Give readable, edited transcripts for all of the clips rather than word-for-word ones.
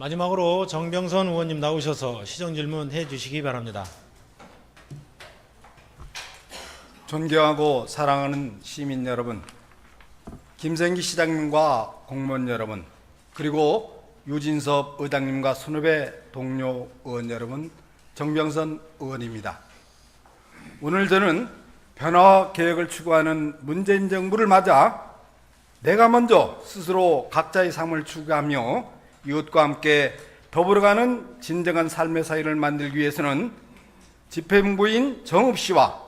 마지막으로 정병선 의원님 나오셔서 시정질문 해주시기 바랍니다. 존경하고 사랑하는 시민 여러분, 김생기 시장님과 공무원 여러분, 그리고 유진섭 의장님과 선후배 동료 의원 여러분, 정병선 의원입니다. 오늘 저는 변화 계획을 추구하는 문재인 정부를 맞아 내가 먼저 스스로 각자의 삶을 추구하며 이웃과 함께 더불어가는 진정한 삶의 사회를 만들기 위해서는 집행부인 정읍시와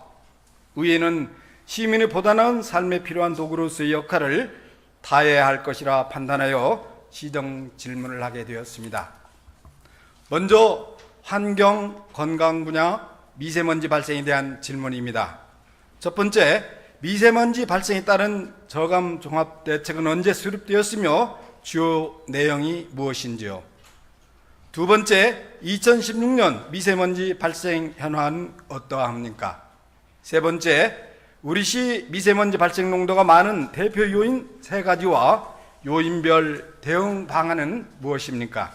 의회는 시민이 보다 나은 삶에 필요한 도구로서의 역할을 다해야 할 것이라 판단하여 시정 질문을 하게 되었습니다. 먼저 환경, 건강 분야 미세먼지 발생에 대한 질문입니다. 첫 번째, 미세먼지 발생에 따른 저감 종합 대책은 언제 수립되었으며 주요 내용이 무엇인지요? 두 번째, 2016년 미세먼지 발생 현황은 어떠합니까? 세 번째, 우리 시 미세먼지 발생 농도가 많은 대표 요인 세 가지와 요인별 대응 방안은 무엇입니까?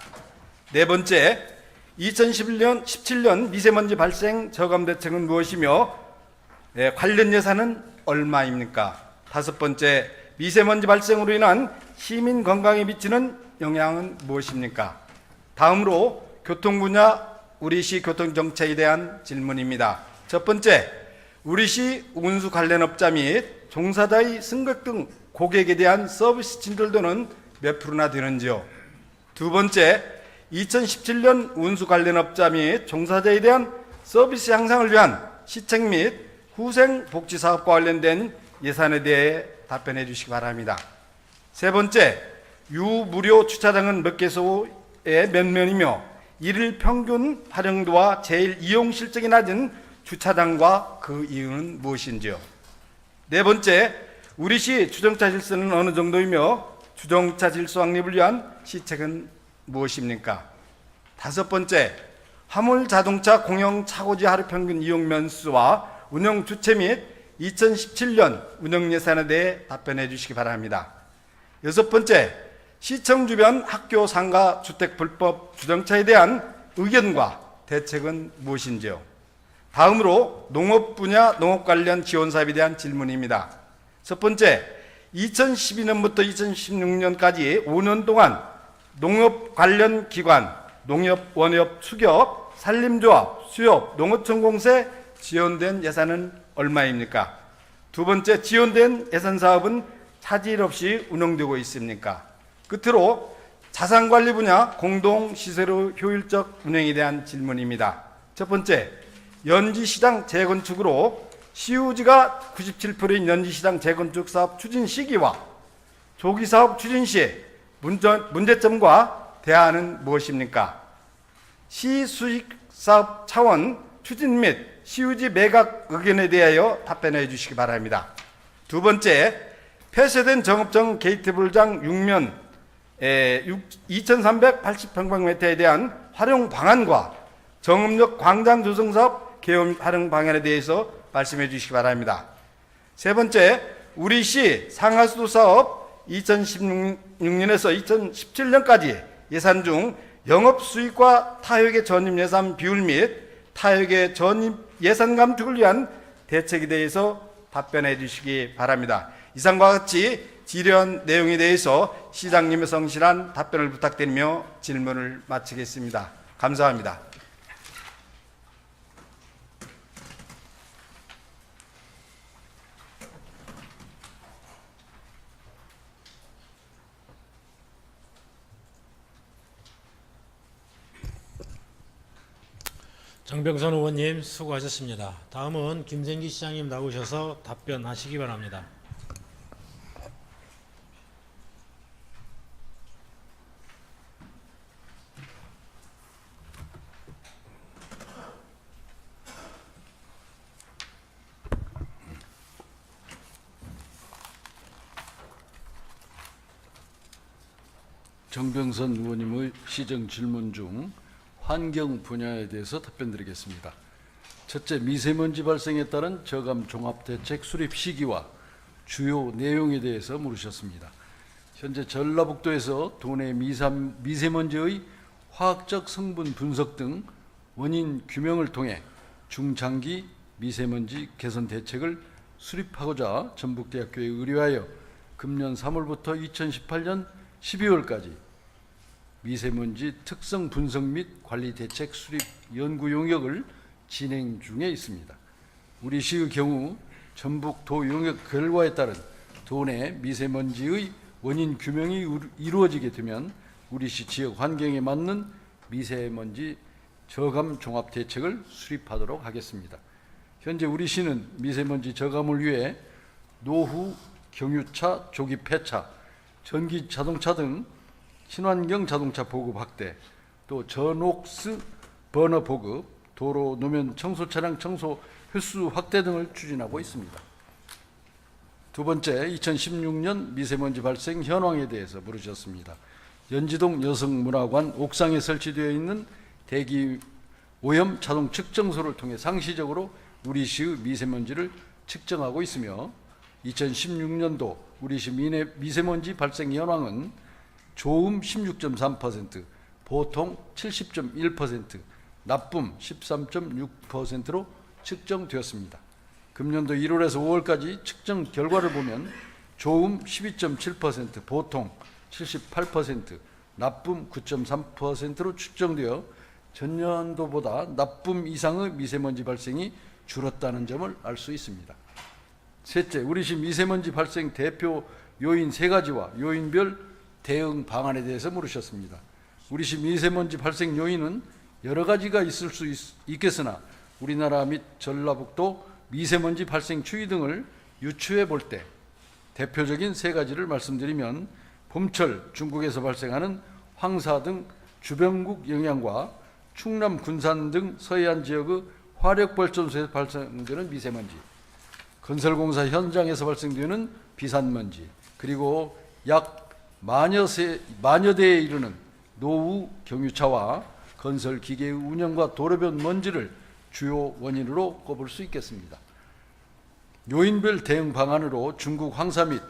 네 번째, 2017년 미세먼지 발생 저감 대책은 무엇이며 관련 예산은 얼마입니까? 다섯 번째, 미세먼지 발생으로 인한 시민 건강에 미치는 영향은 무엇입니까? 다음으로 교통 분야 우리시 교통정책에 대한 질문입니다. 첫 번째, 우리시 운수 관련 업자 및 종사자의 승객 등 고객에 대한 서비스 진돌도는 몇 프로나 되는지요? 두 번째, 2017년 운수 관련 업자 및 종사자에 대한 서비스 향상을 위한 시책 및 후생 복지 사업과 관련된 예산에 대해 답변해 주시기 바랍니다. 세 번째, 유무료 주차장은 몇 개소에 몇 면이며 일일 평균 활용도와 제일 이용 실적이 낮은 주차장과 그 이유는 무엇인지요? 네 번째, 우리시 주정차 질서는 어느 정도이며 주정차 질서 확립을 위한 시책은 무엇입니까? 다섯 번째, 화물 자동차 공영 차고지 하루 평균 이용 면수와 운영 주체 및 2017년 운영 예산에 대해 답변해 주시기 바랍니다. 여섯 번째, 시청 주변 학교 상가 주택 불법 주정차에 대한 의견과 대책은 무엇인지요? 다음으로 농업 분야 농업 관련 지원 사업에 대한 질문입니다. 첫 번째, 2012년부터 2016년까지 5년 동안 농업 관련 기관, 농협, 원협, 수협, 산림조합, 수협, 농어촌 공세 지원된 예산은 얼마입니까? 두 번째, 지원된 예산 사업은 차질 없이 운영되고 있습니까? 끝으로 자산관리 분야 공동시설의 효율적 운영에 대한 질문입니다. 첫 번째, 연지시장 재건축으로 시유지가 97%인 연지시장 재건축 사업 추진 시기와 조기 사업 추진 시 문제점과 대안은 무엇입니까? 시수익 사업 차원 추진 및 시유지 매각 의견에 대하여 답변해 주시기 바랍니다. 두 번째, 폐쇄된 정읍정 게이트블장 6면 2380평방미터에 대한 활용 방안과 정읍역 광장 조성 사업 개업 활용 방안에 대해서 말씀해 주시기 바랍니다. 세 번째, 우리시 상하수도 사업 2016년에서 2017년까지 예산 중 영업수익과 타협의 전입 예산 비율 및 타협의 전입 예산 감축을 위한 대책에 대해서 답변해 주시기 바랍니다. 이상과 같이 질의한 내용에 대해서 시장님의 성실한 답변을 부탁드리며 질문을 마치겠습니다. 감사합니다. 정병선 의원님 수고하셨습니다. 다음은 김생기 시장님 나오셔서 답변하시기 바랍니다. 정병선 의원님의 시정 질문 중 환경 분야에 대해서 답변드리겠습니다. 첫째, 미세먼지 발생에 따른 저감 종합대책 수립 시기와 주요 내용에 대해서 물으셨습니다. 현재 전라북도에서 도내 미세먼지의 화학적 성분 분석 등 원인 규명을 통해 중장기 미세먼지 개선 대책을 수립하고자 전북대학교에 의뢰하여 금년 3월부터 2018년 12월까지 미세먼지 특성 분석 및 관리 대책 수립 연구 용역을 진행 중에 있습니다. 우리 시의 경우 전북도 용역 결과에 따른 도내 미세먼지의 원인 규명이 이루어지게 되면 우리 시 지역 환경에 맞는 미세먼지 저감 종합 대책을 수립하도록 하겠습니다. 현재 우리 시는 미세먼지 저감을 위해 노후 경유차 조기 폐차, 전기 자동차 등 친환경 자동차 보급 확대, 또 저녹스 버너 보급, 도로 노면 청소 차량 청소 횟수 확대 등을 추진하고 있습니다. 두 번째, 2016년 미세먼지 발생 현황에 대해서 물으셨습니다. 연지동 여성문화관 옥상에 설치되어 있는 대기 오염 자동 측정소를 통해 상시적으로 우리 시의 미세먼지를 측정하고 있으며 2016년도 우리 시 미세먼지 발생 현황은 좋음 16.3%, 보통 70.1%, 나쁨 13.6%로 측정되었습니다. 금년도 1월에서 5월까지 측정 결과를 보면 좋음 12.7%, 보통 78%, 나쁨 9.3%로 측정되어 전년도보다 나쁨 이상의 미세먼지 발생이 줄었다는 점을 알 수 있습니다. 셋째, 우리 시 미세먼지 발생 대표 요인 3가지와 요인별 대응 방안에 대해서 물으셨습니다. 우리 시 미세먼지 발생 요인은 여러 가지가 있을 수 있겠으나 우리나라 및 전라북도 미세먼지 발생 추이 등을 유추해 볼 때 대표적인 3가지를 말씀드리면 봄철 중국에서 발생하는 황사 등 주변국 영향과 충남 군산 등 서해안 지역의 화력발전소에서 발생되는 미세먼지, 건설공사 현장에서 발생되는 비산먼지, 그리고 약 만여 대에 이르는 노후 경유차와 건설기계의 운영과 도로변 먼지를 주요 원인으로 꼽을 수 있겠습니다. 요인별 대응 방안으로 중국 황사 및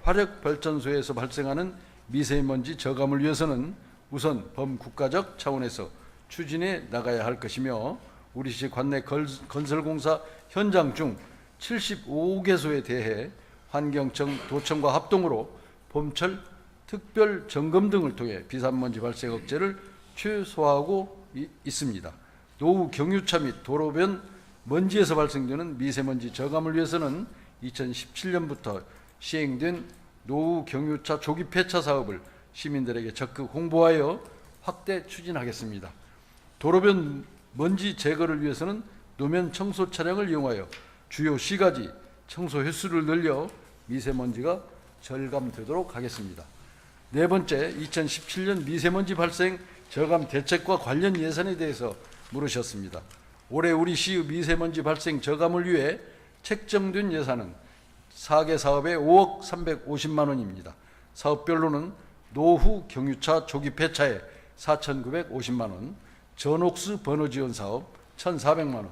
화력발전소에서 발생하는 미세먼지 저감을 위해서는 우선 범국가적 차원에서 추진해 나가야 할 것이며 우리 시 관내 건설공사 현장 중 75개소에 대해 환경청, 도청과 합동으로 봄철 특별 점검 등을 통해 비산먼지 발생 억제를 최소화하고 있습니다. 노후 경유차 및 도로변 먼지에서 발생되는 미세먼지 저감을 위해서는 2017년부터 시행된 노후 경유차 조기 폐차 사업을 시민들에게 적극 홍보하여 확대 추진하겠습니다. 도로변 먼지 제거를 위해서는 노면 청소 차량을 이용하여 주요 시가지 청소 횟수를 늘려 미세먼지가 절감되도록 하겠습니다. 네 번째, 2017년 미세먼지 발생 저감 대책과 관련 예산에 대해서 물으셨습니다. 올해 우리 시의 미세먼지 발생 저감을 위해 책정된 예산은 4개 사업에 5억 350만 원입니다. 사업별로는 노후 경유차 조기 폐차에 4,950만 원, 저녹스 번호 지원 사업 1,400만 원,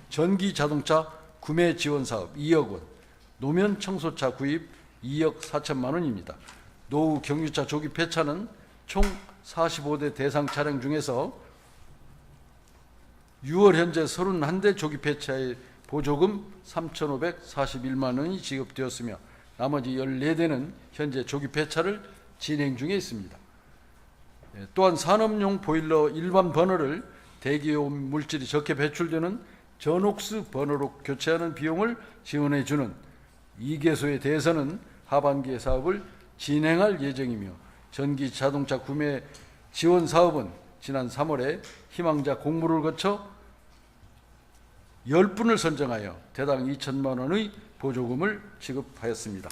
전기 자동차 구매 지원 사업 2억 원, 노면 청소차 구입 2억 4천만 원입니다. 노후 경유차 조기 폐차는 총 45대 대상 차량 중에서 6월 현재 31대 조기 폐차의 보조금 3,541만 원이 지급되었으며 나머지 14대는 현재 조기 폐차를 진행 중에 있습니다. 또한 산업용 보일러 일반 버너를 대기오염 물질이 적게 배출되는 저녹스 버너로 교체하는 비용을 지원해 주는 2개소에 대해서는 하반기에 사업을 진행할 예정이며 전기 자동차 구매 지원 사업은 지난 3월에 희망자 공모를 거쳐 10분을 선정하여 대당 2천만 원의 보조금을 지급하였습니다.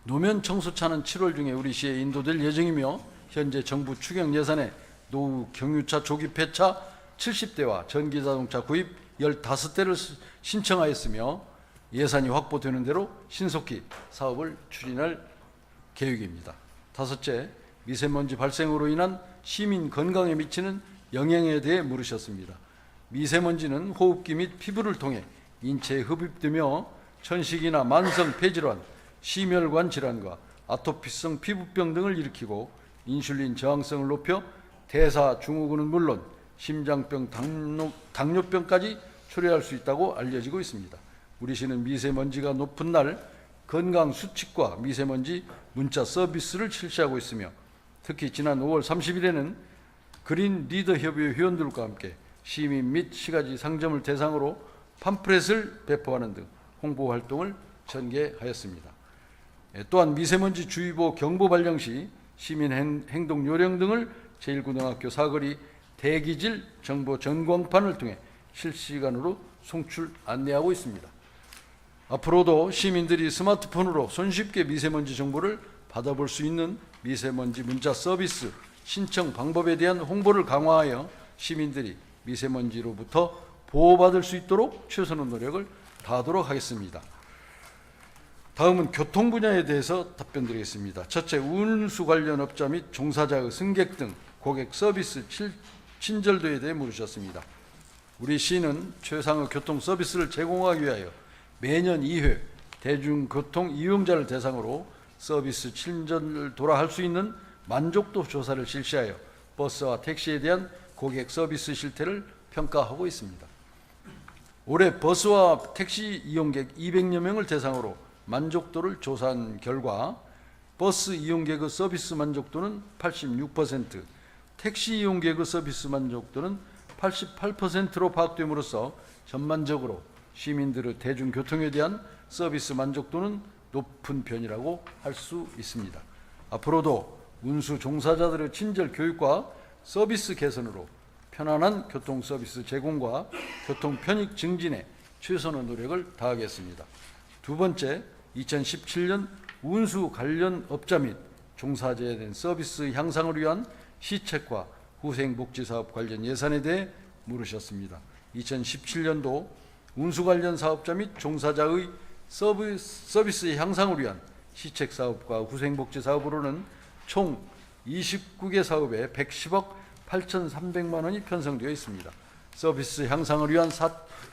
노면 청소차는 7월 중에 우리 시에 인도될 예정이며 현재 정부 추경 예산에 노후 경유차 조기 폐차 70대와 전기 자동차 구입 15대를 신청하였으며 예산이 확보되는 대로 신속히 사업을 추진할 계획입니다. 다섯째, 미세먼지 발생으로 인한 시민 건강에 미치는 영향에 대해 물으셨습니다. 미세먼지는 호흡기 및 피부를 통해 인체에 흡입되며 천식이나 만성 폐질환, 심혈관 질환과 아토피성 피부병 등을 일으키고 인슐린 저항성을 높여 대사 증후군은 물론 심장병, 당뇨병까지 초래할 수 있다고 알려지고 있습니다. 우리 시는 미세먼지가 높은 날 건강 수칙과 미세먼지 문자 서비스를 실시하고 있으며 특히 지난 5월 30일에는 그린 리더 협의회 회원들과 함께 시민 및 시가지 상점을 대상으로 팜프렛을 배포하는 등 홍보 활동을 전개하였습니다. 또한 미세먼지 주의보 경보 발령 시 시민 행동 요령 등을 제1고등학교 사거리 대기질 정보 전광판을 통해 실시간으로 송출 안내하고 있습니다. 앞으로도 시민들이 스마트폰으로 손쉽게 미세먼지 정보를 받아볼 수 있는 미세먼지 문자 서비스 신청 방법에 대한 홍보를 강화하여 시민들이 미세먼지로부터 보호받을 수 있도록 최선의 노력을 다하도록 하겠습니다. 다음은 교통 분야에 대해서 답변드리겠습니다. 첫째, 운수 관련 업자 및 종사자의 승객 등 고객 서비스 친절도에 대해 물으셨습니다. 우리 시는 최상의 교통 서비스를 제공하기 위하여 매년 2회 대중교통 이용자를 대상으로 서비스 친절도라 할 수 있는 만족도 조사를 실시하여 버스와 택시에 대한 고객 서비스 실태를 평가하고 있습니다. 올해 버스와 택시 이용객 200여 명을 대상으로 만족도를 조사한 결과 버스 이용객의 서비스 만족도는 86%, 택시 이용객의 서비스 만족도는 88%로 파악됨으로써 전반적으로 시민들의 대중교통에 대한 서비스 만족도는 높은 편이라고 할 수 있습니다. 앞으로도 운수 종사자들의 친절 교육과 서비스 개선으로 편안한 교통 서비스 제공과 교통 편익 증진에 최선의 노력을 다하겠습니다. 두 번째, 2017년 운수 관련 업자 및 종사자에 대한 서비스 향상을 위한 시책과 후생복지사업 관련 예산에 대해 물으셨습니다. 2017년도 운수 관련 사업자 및 종사자의 서비스 향상을 위한 시책 사업과 후생복지 사업으로는 총 29개 사업에 110억 8,300만 원이 편성되어 있습니다. 서비스 향상을 위한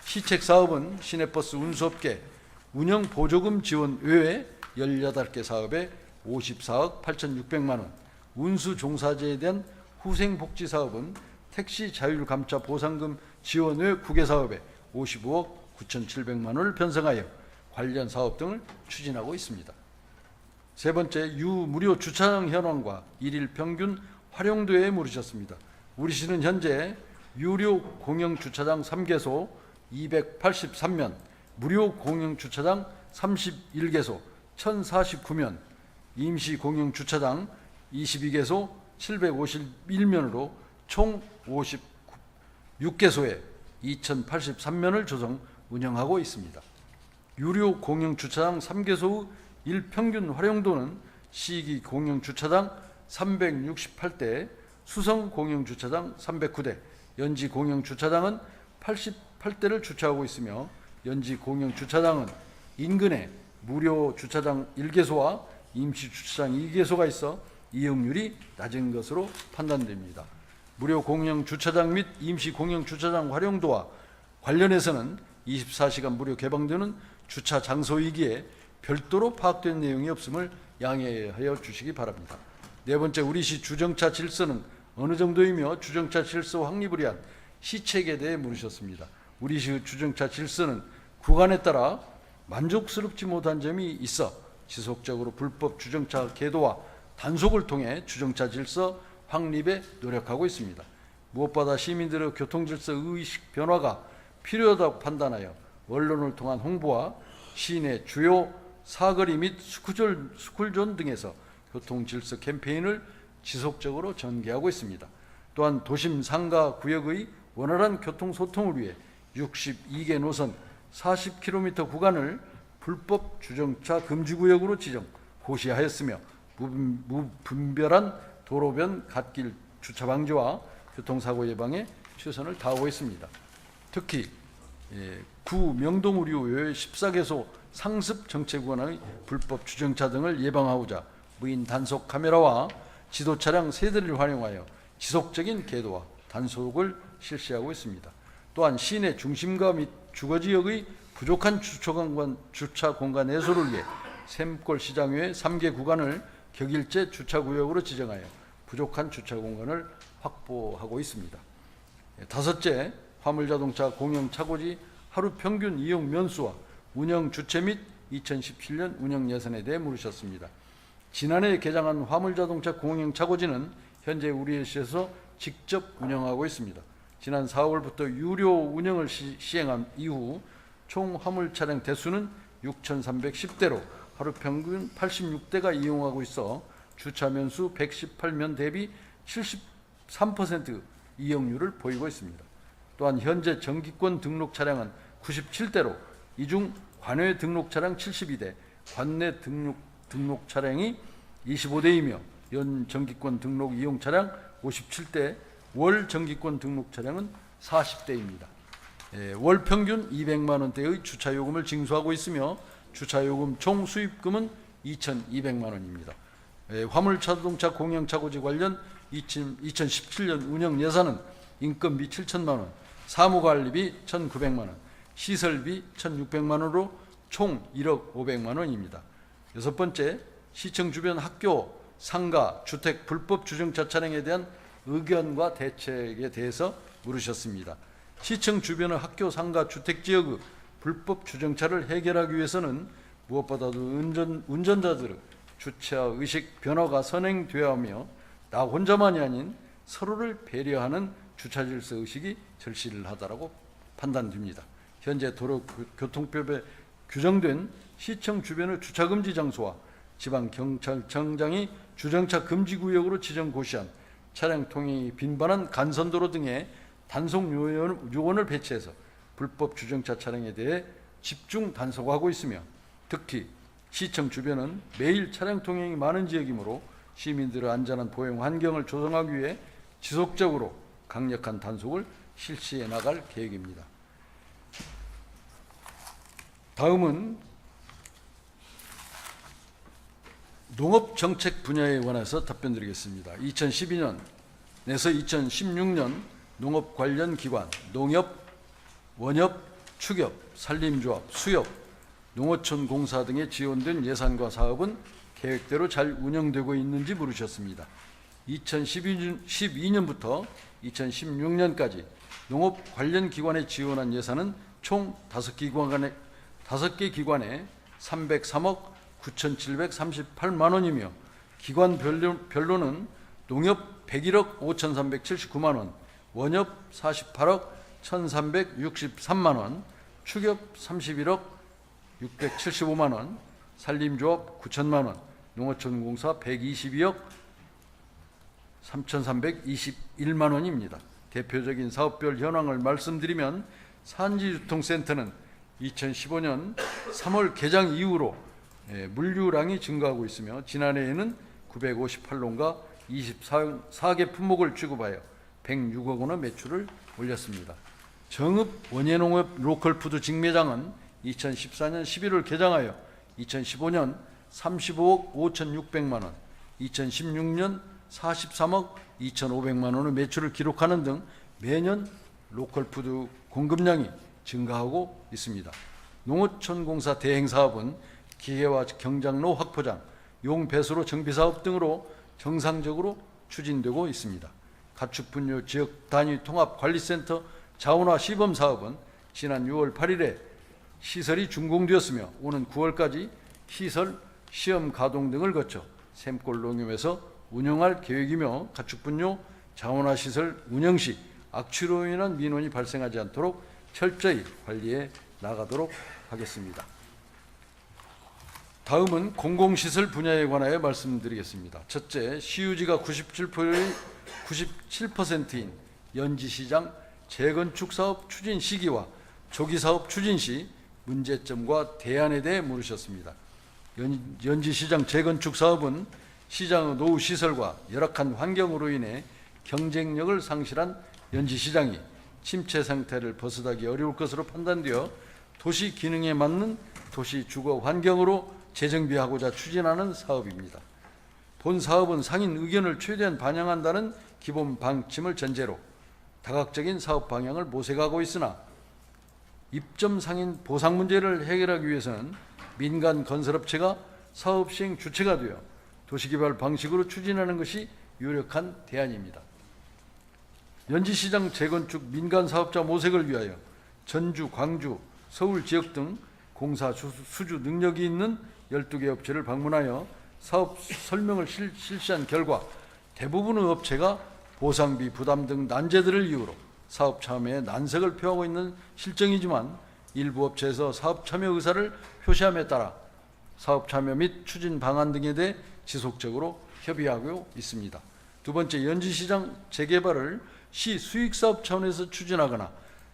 시책 사업은 시내버스 운수업계 운영 보조금 지원 외에 18개 사업에 54억 8,600만 원, 운수 종사자에 대한 후생복지 사업은 택시 자율 감차 보상금 지원 외 9개 사업에 55억 9,700만 원을 편성하여 관련 사업 등을 추진하고 있습니다. 세 번째, 유무료 주차장 현황과 일일 평균 활용도에 물으셨습니다. 우리 시는 현재 유료 공영 주차장 3개소 283면, 무료 공영 주차장 31개소 1049면, 임시 공영 주차장 22개소 751면으로 총 56개소에 2083면을 조성 운영하고 있습니다. 유료 공영 주차장 3개소의 일평균 활용도는 시기 공영 주차장 368대, 수성 공영 주차장 309대, 연지 공영 주차장은 88대를 주차하고 있으며 연지 공영 주차장은 인근에 무료 주차장 1개소와 임시 주차장 2개소가 있어 이용률이 낮은 것으로 판단됩니다. 무료 공영 주차장 및 임시 공영 주차장 활용도와 관련해서는 24시간 무료 개방되는 주차 장소이기에 별도로 파악된 내용이 없음을 양해하여 주시기 바랍니다. 네 번째, 우리 시 주정차 질서는 어느 정도이며 주정차 질서 확립을 위한 시책에 대해 물으셨습니다. 우리 시 주정차 질서는 구간에 따라 만족스럽지 못한 점이 있어 지속적으로 불법 주정차 계도와 단속을 통해 주정차 질서 확립에 노력하고 있습니다. 무엇보다 시민들의 교통질서 의식 변화가 필요하다고 판단하여 언론을 통한 홍보와 시내 주요 사거리 및 스쿨존 등에서 교통질서 캠페인을 지속적으로 전개하고 있습니다. 또한 도심 상가 구역의 원활한 교통소통을 위해 62개 노선 40km 구간을 불법 주정차 금지구역으로 지정, 고시하였으며 무분별한 도로변 갓길 주차 방지와 교통사고 예방에 최선을 다하고 있습니다. 특히 구 명동우리 외 14개소 상습 정체구간의 불법 주정차 등을 예방하고자 무인 단속 카메라와 지도 차량 세대를 활용하여 지속적인 계도와 단속을 실시하고 있습니다. 또한 시내 중심가 및 주거지역의 부족한 주차 공간 해소를 위해 샘골 시장 외 3개 구간을 격일제 주차구역으로 지정하여 부족한 주차 공간을 확보하고 있습니다. 다섯째, 화물자동차 공영 차고지 하루 평균 이용 면수와 운영 주체 및 2017년 운영 예산에 대해 물으셨습니다. 지난해 개장한 화물자동차 공영 차고지는 현재 우리시에서 직접 운영하고 있습니다. 지난 4월부터 유료 운영을 시행한 이후 총 화물 차량 대수는 6,310대로 하루 평균 86대가 이용하고 있어 주차 면수 118면 대비 73% 이용률을 보이고 있습니다. 또한 현재 정기권 등록 차량은 97대로 이 중 관외 등록 차량 72대, 관내 등록 차량이 25대이며 연 정기권 등록 이용 차량 57대, 월 정기권 등록 차량은 40대입니다. 월 평균 200만 원대의 주차 요금을 징수하고 있으며 주차 요금 총 수입금은 2,200만 원입니다. 화물 자동차 공영 차고지 관련 2017년 운영 예산은 인건비 7천만 원, 사무관리비 1,900만 원, 시설비 1,600만 원으로 총 1억 500만 원입니다. 여섯 번째, 시청 주변 학교, 상가, 주택 불법 주정차 차량에 대한 의견과 대책에 대해서 물으셨습니다. 시청 주변의 학교, 상가, 주택지역의 불법 주정차를 해결하기 위해서는 무엇보다도 운전자들의 주차 의식 변화가 선행되어야 하며 나 혼자만이 아닌 서로를 배려하는 주차 질서 의식이 절실하다고 판단됩니다. 현재 도로교통법에 규정된 시청 주변의 주차 금지 장소와 지방경찰청장이 주정차 금지 구역으로 지정 고시한 차량 통행이 빈번한 간선도로 등에 단속 요원을 배치해서 불법 주정차 차량에 대해 집중 단속하고 있으며 특히 시청 주변은 매일 차량 통행이 많은 지역이므로 시민들의 안전한 보행 환경을 조성하기 위해 지속적으로 강력한 단속을 실시해 나갈 계획입니다. 다음은 농업정책 분야에 관해서 답변드리겠습니다. 2012년에서 2016년 농업 관련 기관, 농협, 원협, 축협, 산림조합, 수협, 농어촌 공사 등에 지원된 예산과 사업은 계획대로 잘 운영되고 있는지 물으셨습니다. 2012년부터 2016년까지 농업 관련 기관에 지원한 예산은 총 5개 기관에 303억 9,738만 원이며 기관 별로는 농협 101억 5,379만 원, 원협 48억 1,363만 원, 축협 31억 675만 원, 산림조합 9천만 원, 농어촌공사 122억 3,321만 원입니다. 대표적인 사업별 현황을 말씀드리면 산지유통센터는 2015년 3월 개장 이후로 물류량이 증가하고 있으며 지난해에는 958론과 24개 품목을 취급하여 106억 원의 매출을 올렸습니다. 정읍 원예농업 로컬푸드 직매장은 2014년 11월 개장하여 2015년 35억 5,600만 원, 2016년 43억 2,500만 원의 매출을 기록하는 등 매년 로컬푸드 공급량이 증가하고 있습니다. 농어촌공사 대행사업은 기계와 경장로 확포장, 용 배수로 정비사업 등으로 정상적으로 추진되고 있습니다. 가축분뇨 지역 단위 통합관리센터 자원화 시범사업은 지난 6월 8일에 시설이 준공되었으며 오는 9월까지 시설 시험 가동 등을 거쳐 샘골 농협에서 운영할 계획이며 가축분뇨 자원화 시설 운영 시 악취로 인한 민원이 발생하지 않도록 철저히 관리해 나가도록 하겠습니다. 다음은 공공시설 분야에 관하여 말씀드리겠습니다. 첫째, 시유지가 97%인 연지시장 재건축 사업 추진 시기와 조기 사업 추진 시 문제점과 대안에 대해 물으셨습니다. 연지시장 재건축 사업은 시장의 노후 시설과 열악한 환경으로 인해 경쟁력을 상실한 연지시장이 침체 상태를 벗어나기 어려울 것으로 판단되어 도시 기능에 맞는 도시 주거 환경으로 재정비하고자 추진하는 사업입니다. 본 사업은 상인 의견을 최대한 반영한다는 기본 방침을 전제로 다각적인 사업 방향을 모색하고 있으나 입점 상인 보상 문제를 해결하기 위해서는 민간 건설업체가 사업 시행 주체가 되어 도시개발 방식으로 추진하는 것이 유력한 대안입니다. 연지시장 재건축 민간 사업자 모색을 위하여 전주, 광주, 서울 지역 등 공사 수주 능력이 있는 12개 업체를 방문하여 사업 설명을 실시한 결과 대부분의 업체가 보상비 부담 등 난제들을 이유로 사업 참여에 난색을 표하고 있는 실정이지만 일부 업체에서 사업 참여 의사를 표시함에 따라 사업 참여 및 추진 방안 등에 대해 지속적으로 협의하고 있습니다. 두 번째, 연지시장 재개발을 시 수익사업 차원에서 추진하거나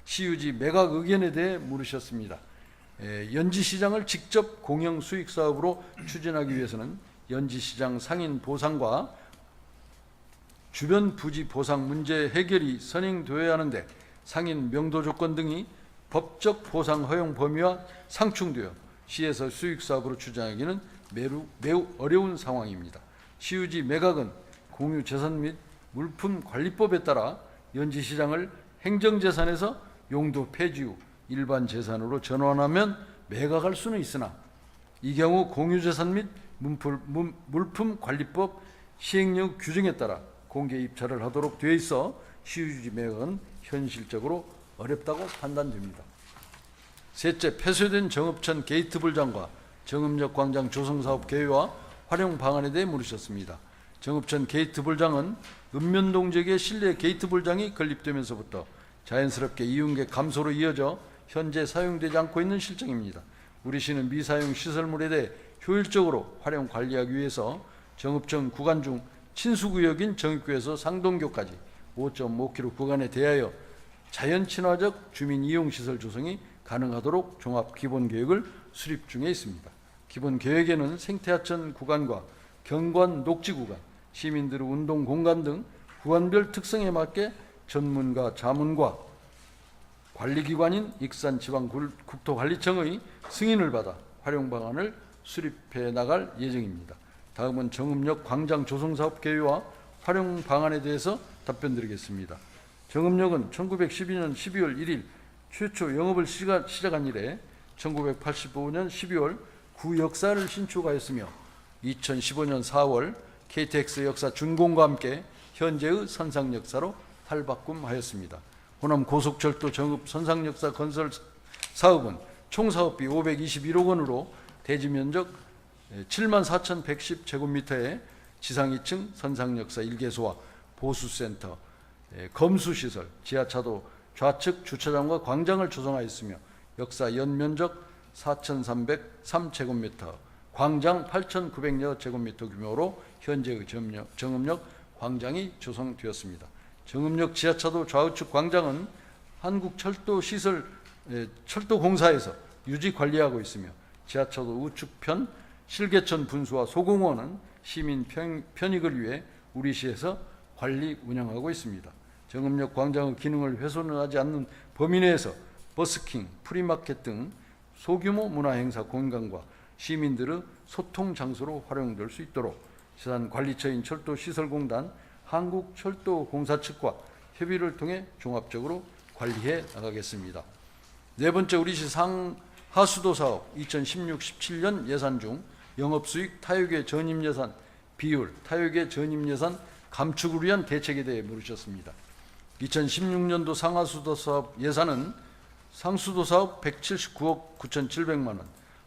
시유지 매각 의견에 대해 물으셨습니다. 연지시장을 직접 공영 수익사업으로 추진하기 위해서는 연지시장 상인 보상과 주변 부지 보상 문제 해결이 선행되어야 하는데 상인 명도 조건 등이 법적 보상 허용 범위와 상충되어 시에서 수익사업으로 추진하기는 매우 어려운 상황입니다. 시유지 매각은 공유재산 및 물품관리법에 따라 연지시장을 행정재산에서 용도 폐지 후 일반 재산으로 전환하면 매각할 수는 있으나 이 경우 공유재산 및 물품관리법 시행령 규정에 따라 공개 입찰을 하도록 되어 있어 시유지 매각은 현실적으로 어렵다고 판단됩니다. 셋째, 폐쇄된 정읍천 게이트 불장과 정읍역 광장 조성사업 계획과 활용 방안에 대해 물으셨습니다. 정읍천 게이트 불장은 읍면동 지역의 실내 게이트 불장이 건립되면서부터 자연스럽게 이용객 감소로 이어져 현재 사용되지 않고 있는 실정입니다. 우리 시는 미사용 시설물에 대해 효율적으로 활용 관리하기 위해서 정읍천 구간 중 친수구역인 정읍구에서 상동교까지 5.5km 구간에 대하여 자연친화적 주민 이용시설 조성이 가능하도록 종합기본계획을 수립 중에 있습니다. 기본계획에는 생태하천 구간과 경관 녹지 구간, 시민들의 운동 공간 등 구간별 특성에 맞게 전문가 자문과 관리기관인 익산지방국토관리청의 승인을 받아 활용 방안을 수립해 나갈 예정입니다. 다음은 정읍역 광장 조성사업 계획과 활용 방안에 대해서 답변드리겠습니다. 정읍역은 1912년 12월 1일 최초 영업을 시작한 이래 1985년 12월 구 역사를 신축하였으며 2015년 4월 KTX 역사 준공과 함께 현재의 선상역사로 탈바꿈하였습니다. 호남 고속철도 정읍 선상역사 건설 사업은 총 사업비 521억 원으로 대지 면적 74,110제곱미터의 지상 2층 선상역사 1개소와 보수센터, 검수시설, 지하차도 좌측 주차장과 광장을 조성하였으며 역사 연면적 4,303제곱미터, 광장 8,900여 제곱미터 규모로 현재의 정읍역 광장이 조성되었습니다. 정읍역 지하차도 좌우측 광장은 한국철도시설 철도공사에서 유지 관리하고 있으며 지하차도 우측편 실개천 분수와 소공원은 시민 편익을 위해 우리시에서 관리 운영하고 있습니다. 정읍역 광장의 기능을 훼손하지 않는 범위 내에서 버스킹, 프리마켓 등 소규모 문화행사 공간과 시민들의 소통 장소로 활용될 수 있도록 시산관리처인 철도시설공단, 한국철도공사 측과 협의를 통해 종합적으로 관리해 나가겠습니다. 네 번째, 우리시 상하수도 사업 2016-17년 예산 중 영업수익 타육의 전입예산 비율, 타육의 전입예산 감축을 위한 대책에 대해 물으셨습니다. 2016년도 상하수도 사업 예산은 상수도 사업 179억 9,700만 원,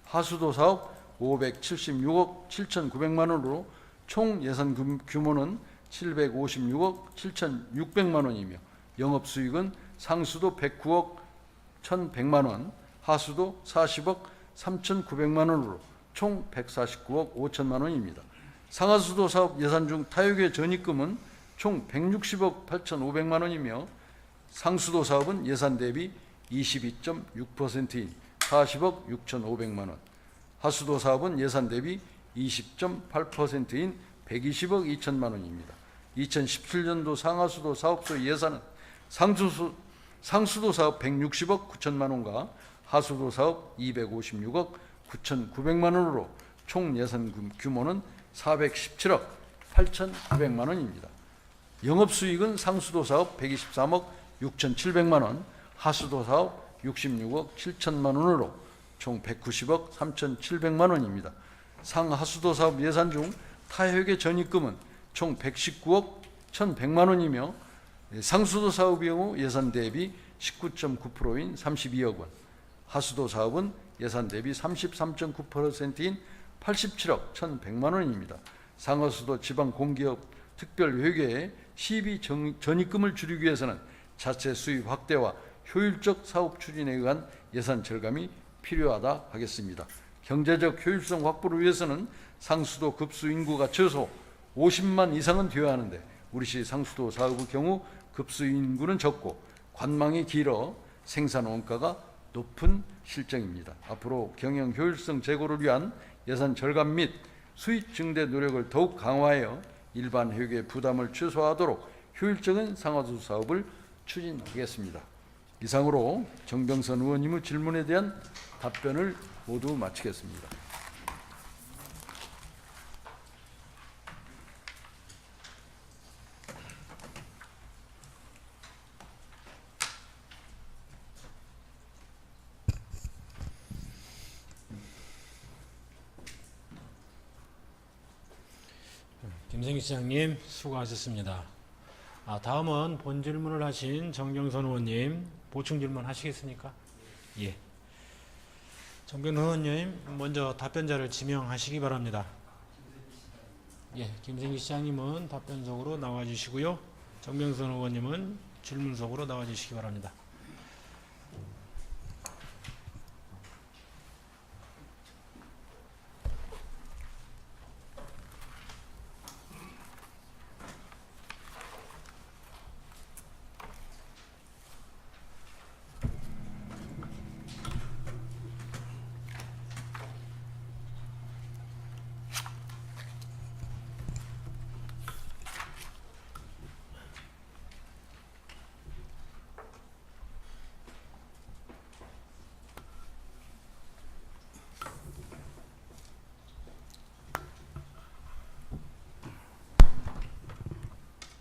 하수도 사업 576억 7,900만 원으로 총 예산 규모는 756억 7,600만 원이며 영업수익은 상수도 109억 1,100만 원, 하수도 40억 3,900만 원으로 총 149억 5천만 원입니다. 상하수도 사업 예산 중 타육의 전입금은 총 160억 8,500만 원이며 상수도 사업은 예산 대비 22.6%인 40억 6,500만 원, 하수도 사업은 예산 대비 20.8%인 120억 2천만 원입니다. 2017년도 상하수도 사업소 예산은 상수도 사업 160억 9천만 원과 하수도 사업 256억 9,900만 원으로 총 예산 규모는 417억 8,900만 원입니다. 영업수익은 상수도 사업 123억 6,700만 원, 하수도 사업 66억 7천만 원으로 총 190억 3,700만 원입니다. 상하수도 사업 예산 중 타협의 전입금은 총 119억 1,100만 원이며 상수도 사업의 경우 예산 대비 19.9%인 32억 원, 하수도 사업은 예산 대비 33.9%인 87억 1,100만 원입니다. 상하수도 지방공기업 특별회계에 시비 전입금을 줄이기 위해서는 자체 수입 확대와 효율적 사업 추진에 의한 예산 절감이 필요하다 하겠습니다. 경제적 효율성 확보를 위해서는 상수도 급수 인구가 최소 50만 이상은 되어야 하는데 우리시 상수도 사업의 경우 급수 인구는 적고 관망이 길어 생산 원가가 높은 실정입니다. 앞으로 경영 효율성 제고를 위한 예산 절감 및 수익 증대 노력을 더욱 강화하여 일반 회계 부담을 최소화하도록 효율적인 상하수 사업을 추진하겠습니다. 이상으로 정병선 의원님의 질문에 대한 답변을 모두 마치겠습니다. 김생기 시장님 수고하셨습니다. 다음은 본 질문을 하신 정병선 의원님 보충 질문 하시겠습니까? 예. 정병선 의원님 먼저 답변자를 지명하시기 바랍니다. 예, 김생기 시장님은 답변석으로 나와주시고요. 정병선 의원님은 질문석으로 나와주시기 바랍니다.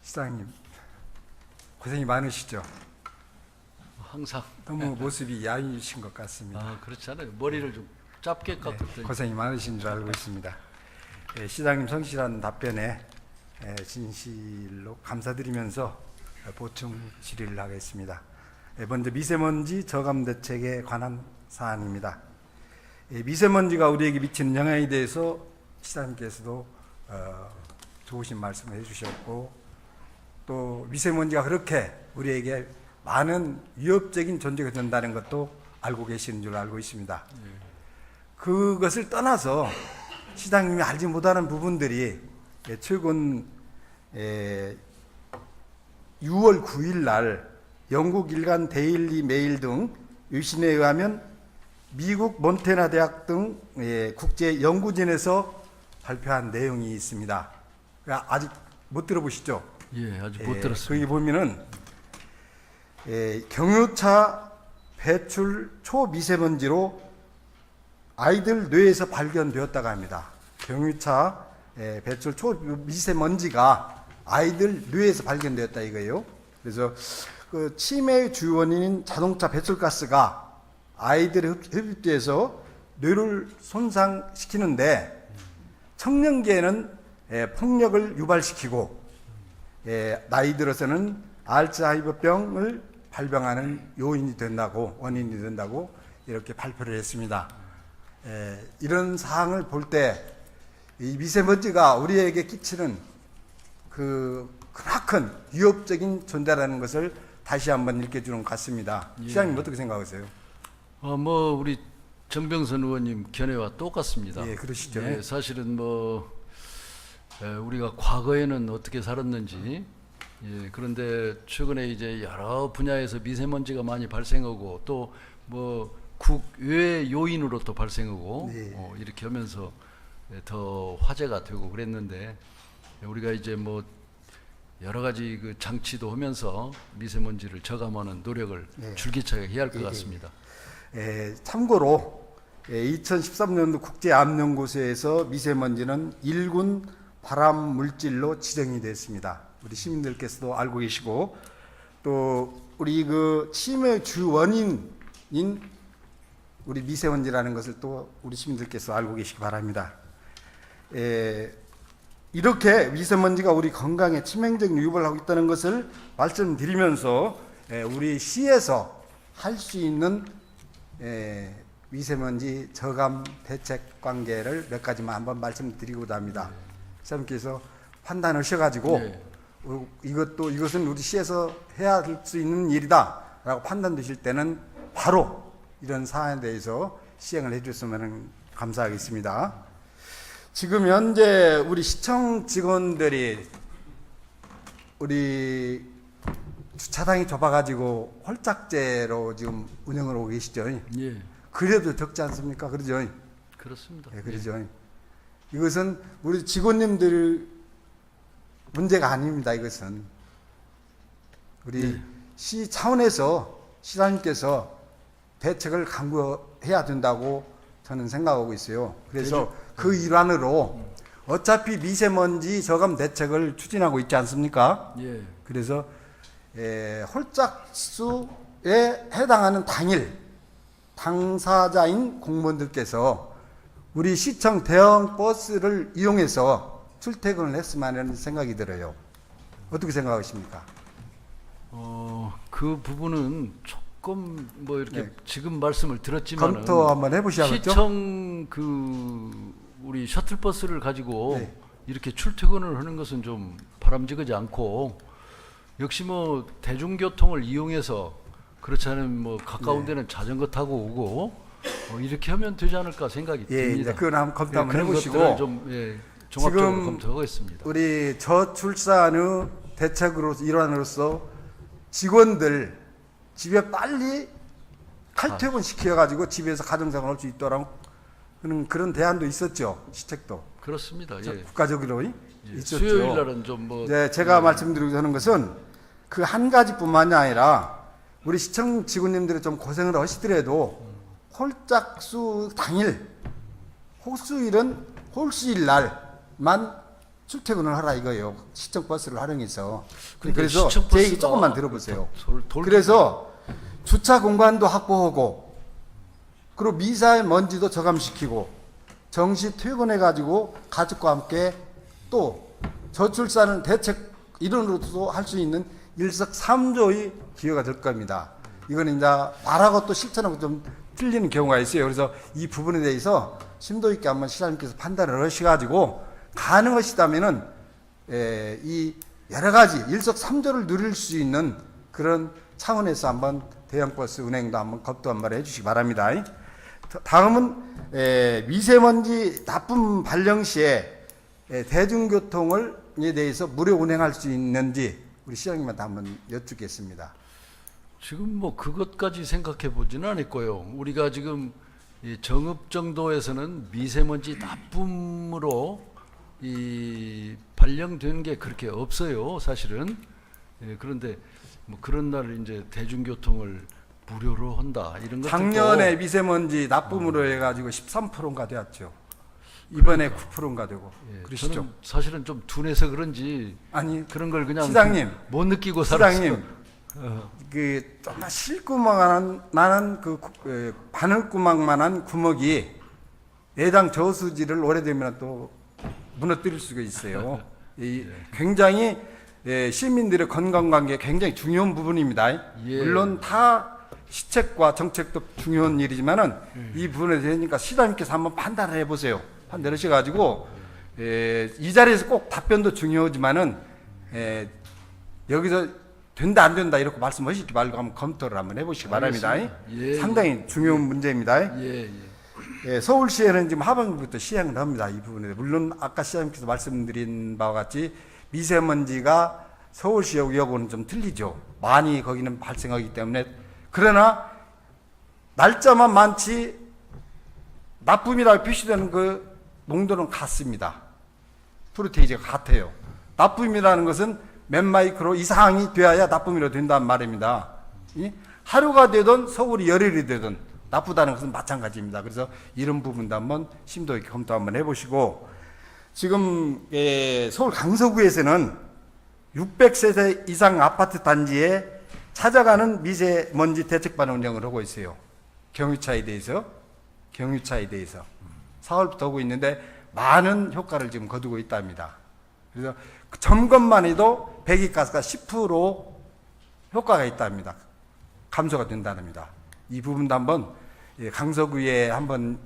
시장님 고생이 많으시죠? 항상 너무 모습이 야위신 것 같습니다. 그렇지 않아요. 머리를 좀 짧게 깎았더니 고생이 많으신 줄 알고 있습니다. 시장님 성실한 답변에 진실로 감사드리면서 보충 질의를 하겠습니다. 먼저 미세먼지 저감 대책에 관한 사안입니다. 미세먼지가 우리에게 미치는 영향에 대해서 시장님께서도 좋으신 말씀을 해주셨고 또 미세먼지가 그렇게 우리에게 많은 위협적인 존재가 된다는 것도 알고 계시는 줄 알고 있습니다. 그것을 떠나서 시장님이 알지 못하는 부분들이 최근 6월 9일 날 영국 일간 데일리 메일 등 유신에 의하면 미국 몬태나 대학 등 국제 연구진에서 발표한 내용이 있습니다. 아직 못 들어보시죠? 예, 아직 못 들었습니다. 거기 보면은 경유차 배출 초미세먼지로 아이들 뇌에서 발견되었다고 합니다. 경유차 배출 초미세먼지가 아이들 뇌에서 발견되었다 이거예요. 그래서 그 치매의 주 원인인 자동차 배출가스가 아이들의 흡입돼서 뇌를 손상시키는데 청년기에는 폭력을 유발시키고 나이 들어서는 알츠하이머병을 발병하는 요인이 된다고 원인이 된다고 이렇게 발표를 했습니다. 이런 사항을 볼 때 이 미세먼지가 우리에게 끼치는 그 크나큰 위협적인 존재라는 것을 다시 한번 일깨주는 것 같습니다. 시장님 어떻게 생각하세요? 우리 정병선 의원님 견해와 똑같습니다. 예, 그러시죠. 사실은 우리가 과거에는 어떻게 살았는지, 그런데 최근에 이제 여러 분야에서 미세먼지가 많이 발생하고 또 국외 요인으로 또 발생하고 이렇게 하면서 더 화제가 되고 그랬는데 우리가 이제 여러 가지 그 장치도 하면서 미세먼지를 저감하는 노력을 줄기차게 해야 할 것 같습니다. 참고로 2013년도 국제암연구소에서 미세먼지는 1군 발암 물질로 지정이 됐습니다. 우리 시민들께서도 알고 계시고 또 우리 그 치매 주 원인인 우리 미세먼지라는 것을 또 우리 시민들께서 알고 계시기 바랍니다. 이렇게 미세먼지가 우리 건강에 치명적인 위협을 하고 있다는 것을 말씀드리면서 우리 시에서 할 수 있는 미세먼지 저감 대책 관계를 몇 가지만 한번 말씀드리고자 합니다. 시장님께서 판단하셔가지고 이것은 우리 시에서 해야 할 수 있는 일이다라고 판단되실 때는 바로 이런 사안에 대해서 시행을 해주셨으면 감사하겠습니다. 지금 현재 우리 시청 직원들이 우리 주차장이 좁아가지고 홀짝제로 지금 운영을 하고 계시죠. 예, 그래도 적지 않습니까? 그러죠. 그렇습니다. 네, 그러죠. 이것은 우리 직원님들 문제가 아닙니다. 이것은 우리 시 차원에서 시장님께서 대책을 강구해야 된다고 저는 생각하고 있어요. 그래서 그 일환으로 어차피 미세먼지 저감 대책을 추진하고 있지 않습니까? 예, 그래서 홀짝수에 해당하는 당사자인 공무원들께서 우리 시청 대형 버스를 이용해서 출퇴근을 했으면 하는 생각이 들어요. 어떻게 생각하십니까? 그 부분은 조금 뭐 이렇게 지금 말씀을 들었지만 검토 한번 해보셔야겠죠? 시청 우리 셔틀버스를 가지고 이렇게 출퇴근을 하는 것은 좀 바람직하지 않고 역시 뭐 대중교통을 이용해서 그렇지 않으면 뭐 가까운 데는 자전거 타고 오고 이렇게 하면 되지 않을까 생각이 듭니다. 그건 한번 검토 한번 그런 해보시고 것들을 좀 종합적으로 지금 검토하겠습니다. 우리 저출산의 대책으로 일환으로서 직원들 집에 빨리 칼퇴근 시켜가지고 집에서 가정생활 할 수 있도록 하는 그런 대안도 있었죠. 시책도 그렇습니다. 예. 국가적으로 있었죠. 수요일 날은 좀 뭐 제가 말씀드리고 하는 것은 그 한 가지뿐만이 아니라 우리 시청 직원님들이 좀 고생을 하시더라도 홀짝수 당일, 홀수일은 홀수일 날만 출퇴근을 하라 이거예요. 시청 버스를 활용해서. 그래서 제 얘기 조금만 들어보세요. 그래서 주차 공간도 확보하고, 그리고 미세먼지도 저감시키고, 정시 퇴근해가지고 가족과 함께 또 저출산은 대책 일원으로도 할 수 있는 일석삼조의 기회가 될 겁니다. 이거는 이제 말하고 또 실천하고 좀 틀리는 경우가 있어요. 그래서 이 부분에 대해서 심도 있게 한번 시장님께서 판단을 하셔가지고 가능하시다면은 이 여러 가지 일석삼조를 누릴 수 있는 그런 차원에서 한번 대형버스 운행도 한번 검토 한번 해주시기 바랍니다. 다음은 미세먼지 나쁨 발령 시에 대중교통에 대해서 무료 운행할 수 있는지 우리 시장님한테 한번 여쭙겠습니다. 지금 뭐 그것까지 생각해 보지는 않았고요. 우리가 지금 이 정읍 정도에서는 미세먼지 나쁨으로 이 발령된 게 그렇게 없어요, 사실은. 그런데 뭐 그런 날 이제 대중교통을 무료로 한다 이런 것도 작년에 미세먼지 나쁨으로 해가지고 13%인가 되었죠. 이번에 9%인가 되고. 그러시죠? 저는 사실은 좀 둔해서 그런지 아니 그런 걸 그냥 시장님, 못 느끼고 살았어요. 시장님, 그 정말 실구멍 나는 바늘구멍만한 구멍이 내장 저수지를 오래되면 또 무너뜨릴 수가 있어요. 굉장히 시민들의 건강 관계에 굉장히 중요한 부분입니다. 물론 타 시책과 정책도 중요한 일이지만은 이 부분에 대해서 시장님께서 한번 판단을 해보세요. 판단하셔가지고 이 자리에서 꼭 답변도 중요하지만은 여기서 된다 안 된다 이렇게 말씀하시지 말고 한번 검토를 한번 해보시기 바랍니다. 상당히 중요한 문제입니다. 서울시에는 지금 하반기부터 시행을 합니다. 이 부분에 물론 아까 시장님께서 말씀드린 바와 같이 미세먼지가 서울시하고는 좀 틀리죠. 많이 거기는 발생하기 때문에. 그러나 날짜만 많지 나쁨이라고 표시되는 그 농도는 같습니다. 프로테이지가 같아요. 나쁨이라는 것은 몇 마이크로 이상이 되어야 나쁨이라 된다는 말입니다. 하루가 되든 서울이 열흘이 되든 나쁘다는 것은 마찬가지입니다. 그래서 이런 부분도 한번 심도 있게 검토 한번 해보시고, 지금 서울 강서구에서는 600세대 이상 아파트 단지에 찾아가는 미세먼지 대책반 운영을 하고 있어요. 경유차에 대해서 4월부터 하고 있는데 많은 효과를 지금 거두고 있답니다. 그래서 그 점검만 해도 배기가스가 10% 효과가 있답니다. 감소가 된다랍니다. 이 부분도 한번 강서구에 한번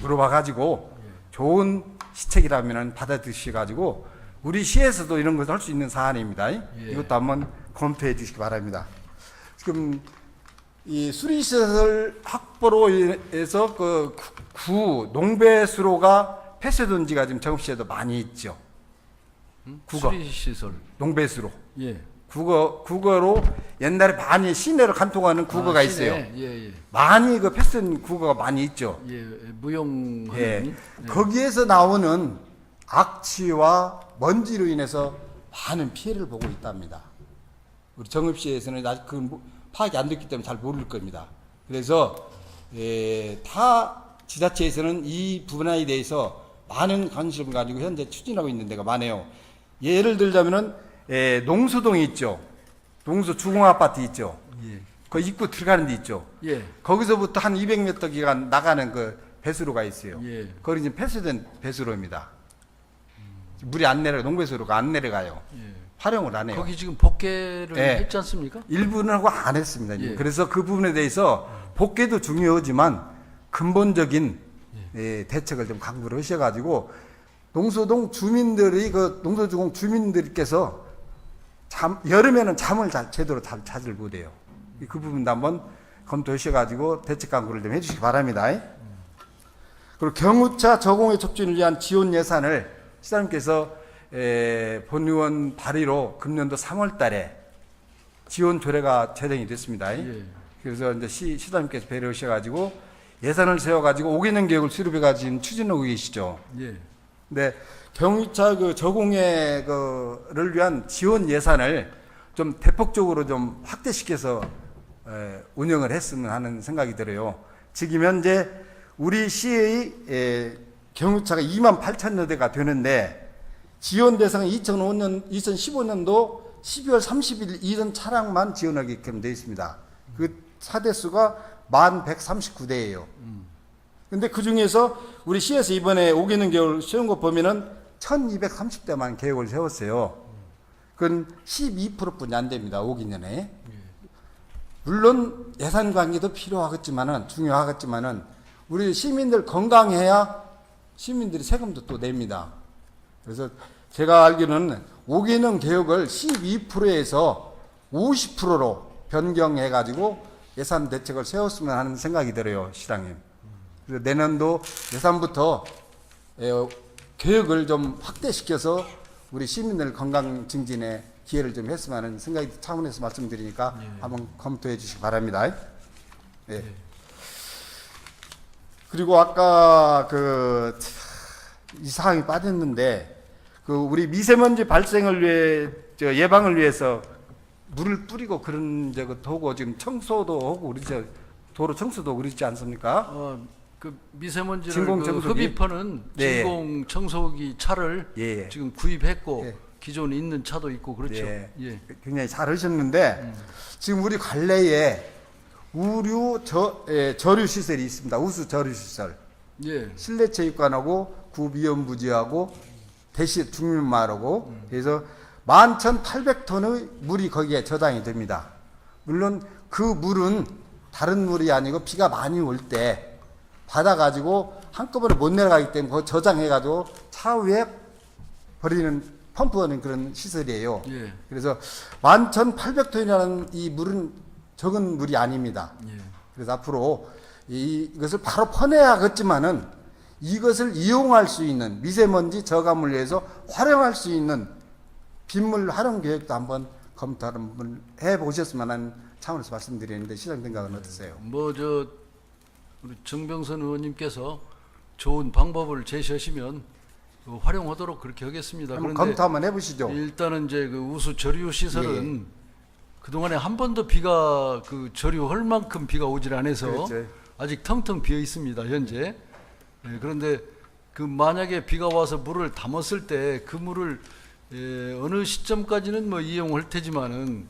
물어봐 가지고 좋은 시책이라면 받아들이셔 가지고 우리 시에서도 이런 것을 할 수 있는 사안입니다. 이것도 한번 검토해 주시기 바랍니다. 지금 이 수리시설 확보로 인해서 그 구 농배수로가 폐쇄된 지가 지금 정읍시에도 많이 있죠. 국어 수리시설. 농배수로. 예. 국어로 옛날에 많이 시내로 간통하는 국어가 시내. 있어요. 예. 많이 그 폐쇄된 국어가 많이 있죠. 예. 무용하는. 예. 거기에서 나오는 악취와 먼지로 인해서 많은 피해를 보고 있답니다. 우리 정읍시에서는 아직 그 파악이 안 됐기 때문에 잘 모를 겁니다. 그래서 타 지자체에서는 이 분야에 대해서 많은 관심을 가지고 현재 추진하고 있는 데가 많아요. 예를 들자면은 농수동이 있죠. 농수 주공아파트 있죠. 예. 그 입구 들어가는 데 있죠. 예. 거기서부터 한 200m 기간 나가는 그 배수로가 있어요. 예. 거기 지금 폐쇄된 배수로입니다. 물이 안 내려, 농배수로가 안 내려가요. 예. 활용을 안 해요. 거기 지금 복개를 예. 했지 않습니까? 일부는 하고 안 했습니다. 예. 그래서 그 부분에 대해서 복개도 중요하지만 근본적인 대책을 좀 강구를 하셔가지고 농수동 주민들이 농수주공 주민들께서 여름에는 잠을 제대로 자질 못해요. 그 부분도 한번 검토하셔가지고 대책 강구를 좀 해주시기 바랍니다. 그리고 경우차 저공해 촉진을 위한 지원 예산을 시장님께서 본의원 발의로 금년도 3월달에 지원 조례가 제정이 됐습니다. 예. 그래서 이제 시장님께서 배려하셔가지고 예산을 세워가지고 5개년 계획을 수립해가지고 지금 추진하고 계시죠. 예. 근데 경유차 그 저공해를 위한 지원 예산을 좀 대폭적으로 좀 확대시켜서 운영을 했으면 하는 생각이 들어요. 지금 현재 우리 시의 경유차가 28,000여 대가 되는데 지원 대상은 2015년도 12월 30일 이전 차량만 지원하게끔 되어 있습니다. 그 차대수가 1139대예요. 근데 그 중에서 우리 시에서 이번에 5개년 계획을 세운 거 보면은 1230대만 계획을 세웠어요. 그건 12%뿐이 안 됩니다. 5개년에. 물론 예산 관계도 필요하겠지만은, 중요하겠지만은, 우리 시민들 건강해야 시민들이 세금도 또 냅니다. 그래서 제가 알기로는 5개년 계획을 12%에서 50%로 변경해가지고 예산 대책을 세웠으면 하는 생각이 들어요, 시장님. 그래서 내년도 예산부터 계획을 좀 확대시켜서 우리 시민들 건강 증진에 기회를 좀 했으면 하는 생각이 차원에서 말씀드리니까 한번 검토해 주시기 바랍니다. 예. 그리고 아까 이 사항이 빠졌는데 우리 미세먼지 발생을 위해 예방을 위해서 물을 뿌리고 그런 하고 지금 청소도 하고 우리 도로 청소도 그러지 않습니까? 그 미세먼지를 진공 청소기? 흡입하는 진공 청소기 차를 예. 지금 구입했고 예. 기존에 있는 차도 있고 그렇죠. 예. 굉장히 잘 하셨는데 지금 우리 관내에 우류 저류 시설이 있습니다. 우수 저류 시설. 예. 실내 체육관하고 구미연부지하고 대시 중민마을하고 그래서 11,800톤의 물이 거기에 저장이 됩니다. 물론 그 물은 다른 물이 아니고 비가 많이 올 때 받아가지고 한꺼번에 못 내려가기 때문에 그거 저장해가지고 차 위에 버리는 펌프하는 그런 시설이에요. 예. 그래서 11,800톤이라는 이 물은 적은 물이 아닙니다. 예. 그래서 앞으로 이것을 바로 퍼내야겠지만은 이것을 이용할 수 있는 미세먼지 저감을 위해서 활용할 수 있는 빗물 활용 계획도 한번 검토를 해보셨으면 하는 차원에서 말씀드리는데 시장 생각은 어떠세요? 우리 정병선 의원님께서 좋은 방법을 제시하시면 활용하도록 그렇게 하겠습니다. 한번 그런데 검토 한번 해보시죠. 일단은 이제 그 우수 저류 시설은 그동안에 한 번도 비가 저류할 만큼 비가 오질 않아서 그렇죠. 아직 텅텅 비어 있습니다, 현재. 그런데 만약에 비가 와서 물을 담았을 때 그 물을 어느 시점까지는 이용할 테지만은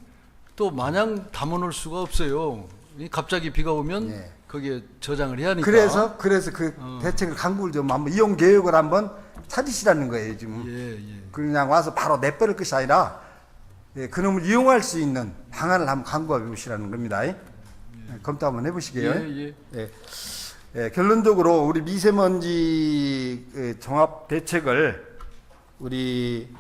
또 마냥 담아 놓을 수가 없어요. 갑자기 비가 오면 거기에 저장을 해야 하니까. 그래서 그 대책을 강구를 좀 한번 이용 계획을 한번 차리시라는 거예요 지금. 예. 그냥 와서 바로 내버릴 것이 아니라 그놈을 이용할 수 있는 방안을 한번 강구해 보시라는 겁니다. 검토 한번 해보시게요. 결론적으로 우리 미세먼지 종합 대책을 우리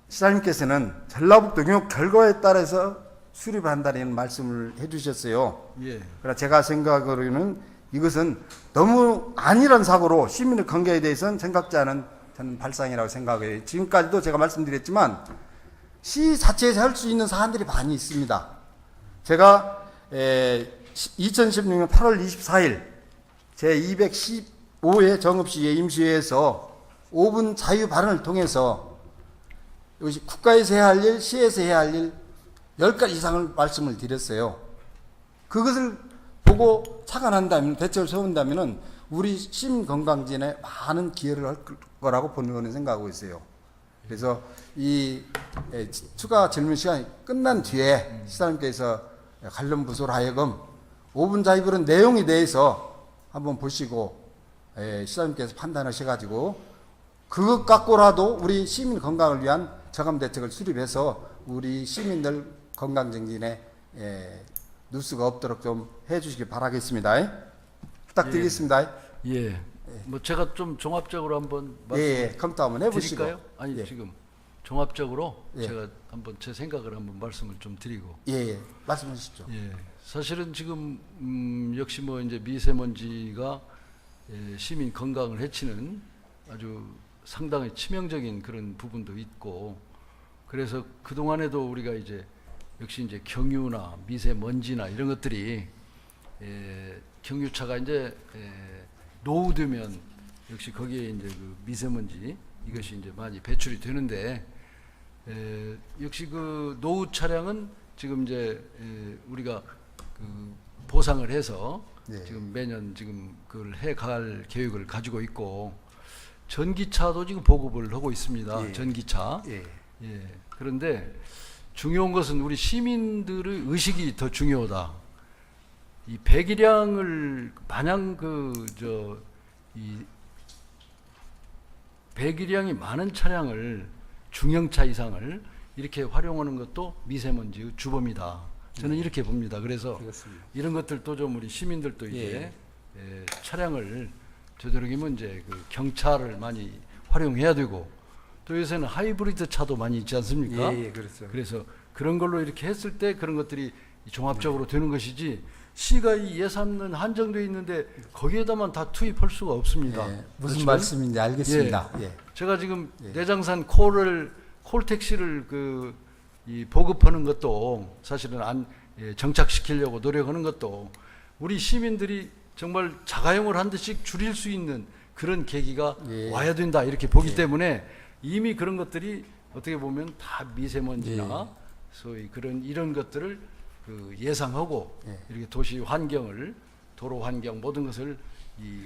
시장님께서는 전라북도 경우 결과에 따라서 수립한다는 말씀을 해주셨어요. 그러나 제가 생각으로는 이것은 너무 안일한 사고로 시민의 건강에 대해서는 생각지 않은 저는 발상이라고 생각해요. 지금까지도 제가 말씀드렸지만 시 자체에서 할 수 있는 사안들이 많이 있습니다. 제가 2016년 8월 24일 제215회 정읍시 임시회에서 5분 자유 발언을 통해서 이것이 국가에서 해야 할 일, 시에서 해야 할 일 10가지 이상을 말씀을 드렸어요. 그것을 보고 착안한다면, 대책을 세운다면 우리 시민 건강진에 많은 기여를 할 거라고 본의원은 생각하고 있어요. 그래서 이 추가 질문 시간이 끝난 뒤에 시장님께서 관련 부서로 하여금 5분 자유발언 내용에 대해서 한번 보시고 시장님께서 판단하셔가지고 그것 갖고라도 우리 시민 건강을 위한 저감 대책을 수립해서 우리 시민들 건강 정진에 누수가 없도록 좀 해주시기 바라겠습니다. 부탁드리겠습니다. 뭐 제가 좀 종합적으로 한번 검토 한번 해보시고. 드릴까요? 아니 지금 종합적으로 제가 한번 제 생각을 한번 말씀을 좀 드리고. 말씀하시죠. 사실은 지금 역시 뭐 이제 미세먼지가 시민 건강을 해치는 아주 상당히 치명적인 그런 부분도 있고, 그래서 그 동안에도 우리가 이제 역시 이제 경유나 미세먼지나 이런 것들이 경유차가 이제 노후되면 역시 거기에 이제 그 미세먼지 이것이 이제 많이 배출이 되는데, 역시 그 노후 차량은 지금 이제 우리가 그 보상을 해서 지금 매년 지금 그걸 해갈 계획을 가지고 있고, 전기차도 지금 보급을 하고 있습니다. 전기차. 그런데 중요한 것은 우리 시민들의 의식이 더 중요하다. 이 배기량을 마냥 이 배기량이 많은 차량을 중형차 이상을 이렇게 활용하는 것도 미세먼지의 주범이다. 저는 이렇게 봅니다. 그래서 그렇습니다. 이런 것들도 좀 우리 시민들도 이제 차량을 되도록이면 이제 그 경차를 많이 활용해야 되고, 또 요새는 하이브리드 차도 많이 있지 않습니까? 그렇죠. 그래서 그런 걸로 이렇게 했을 때 그런 것들이 종합적으로 되는 것이지, 시가 이 예산은 한정되어 있는데 거기에다만 다 투입할 수가 없습니다. 무슨 그렇죠? 말씀인지 알겠습니다. 제가 지금 내장산 콜 택시를 이 보급하는 것도 사실은 정착시키려고 노력하는 것도 우리 시민들이 정말 자가용을 한 대씩 줄일 수 있는 그런 계기가 와야 된다 이렇게 보기 때문에 이미 그런 것들이 어떻게 보면 다 미세먼지나 소위 이런 것들을 예상하고 이렇게 도시 환경을, 도로 환경 모든 것을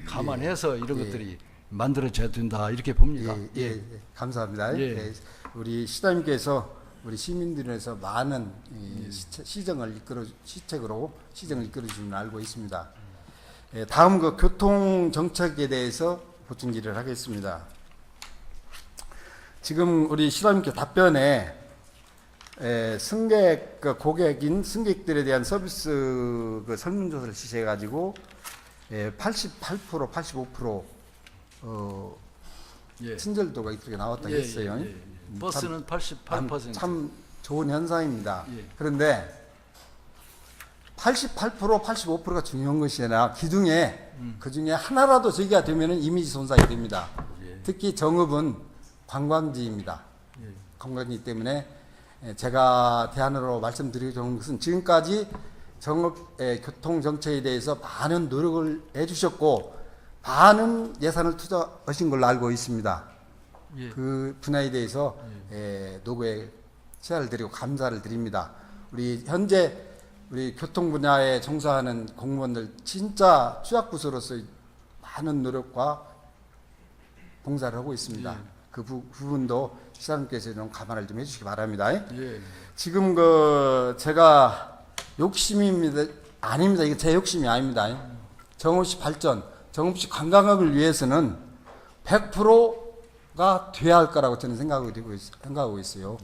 감안해서 이런 것들이 만들어져야 된다 이렇게 봅니다. 감사합니다. 우리 시장님께서 우리 시민들에서 많은 시책으로 시정을 이끌어 주는 알고 있습니다. 다음 그 교통 정책에 대해서 보충 질의를 하겠습니다. 지금 우리 시장님께 답변에 승객 고객인 승객들에 대한 서비스 설문조사를 실시해 가지고 88% 85% 친절도가 이렇게 나왔다고 했어요. 버스는 88%. 참 좋은 현상입니다. 그런데 88% 85%가 중요한 것이 아니라 그 중에 하나라도 저기가 되면 이미지 손상이 됩니다. 특히 정읍은 관광지입니다. 관광지 때문에 제가 대안으로 말씀드리고 좋은 것은 지금까지 정읍의 교통정책에 대해서 많은 노력을 해주셨고 많은 예산을 투자하신 걸로 알고 있습니다. 그 분야에 대해서 노고에 시야를 드리고 감사를 드립니다. 우리 현재 우리 교통 분야에 종사하는 공무원들 진짜 취약부서로서 많은 노력과 봉사를 하고 있습니다. 그 부분도 시장님께서 좀 감안을 좀 해주시기 바랍니다. 지금 제가 아닙니다. 이게 제 욕심이 아닙니다. 정읍시 발전, 정읍시 관광업을 위해서는 100%가 돼야 할 거라고 저는 생각하고 있어요.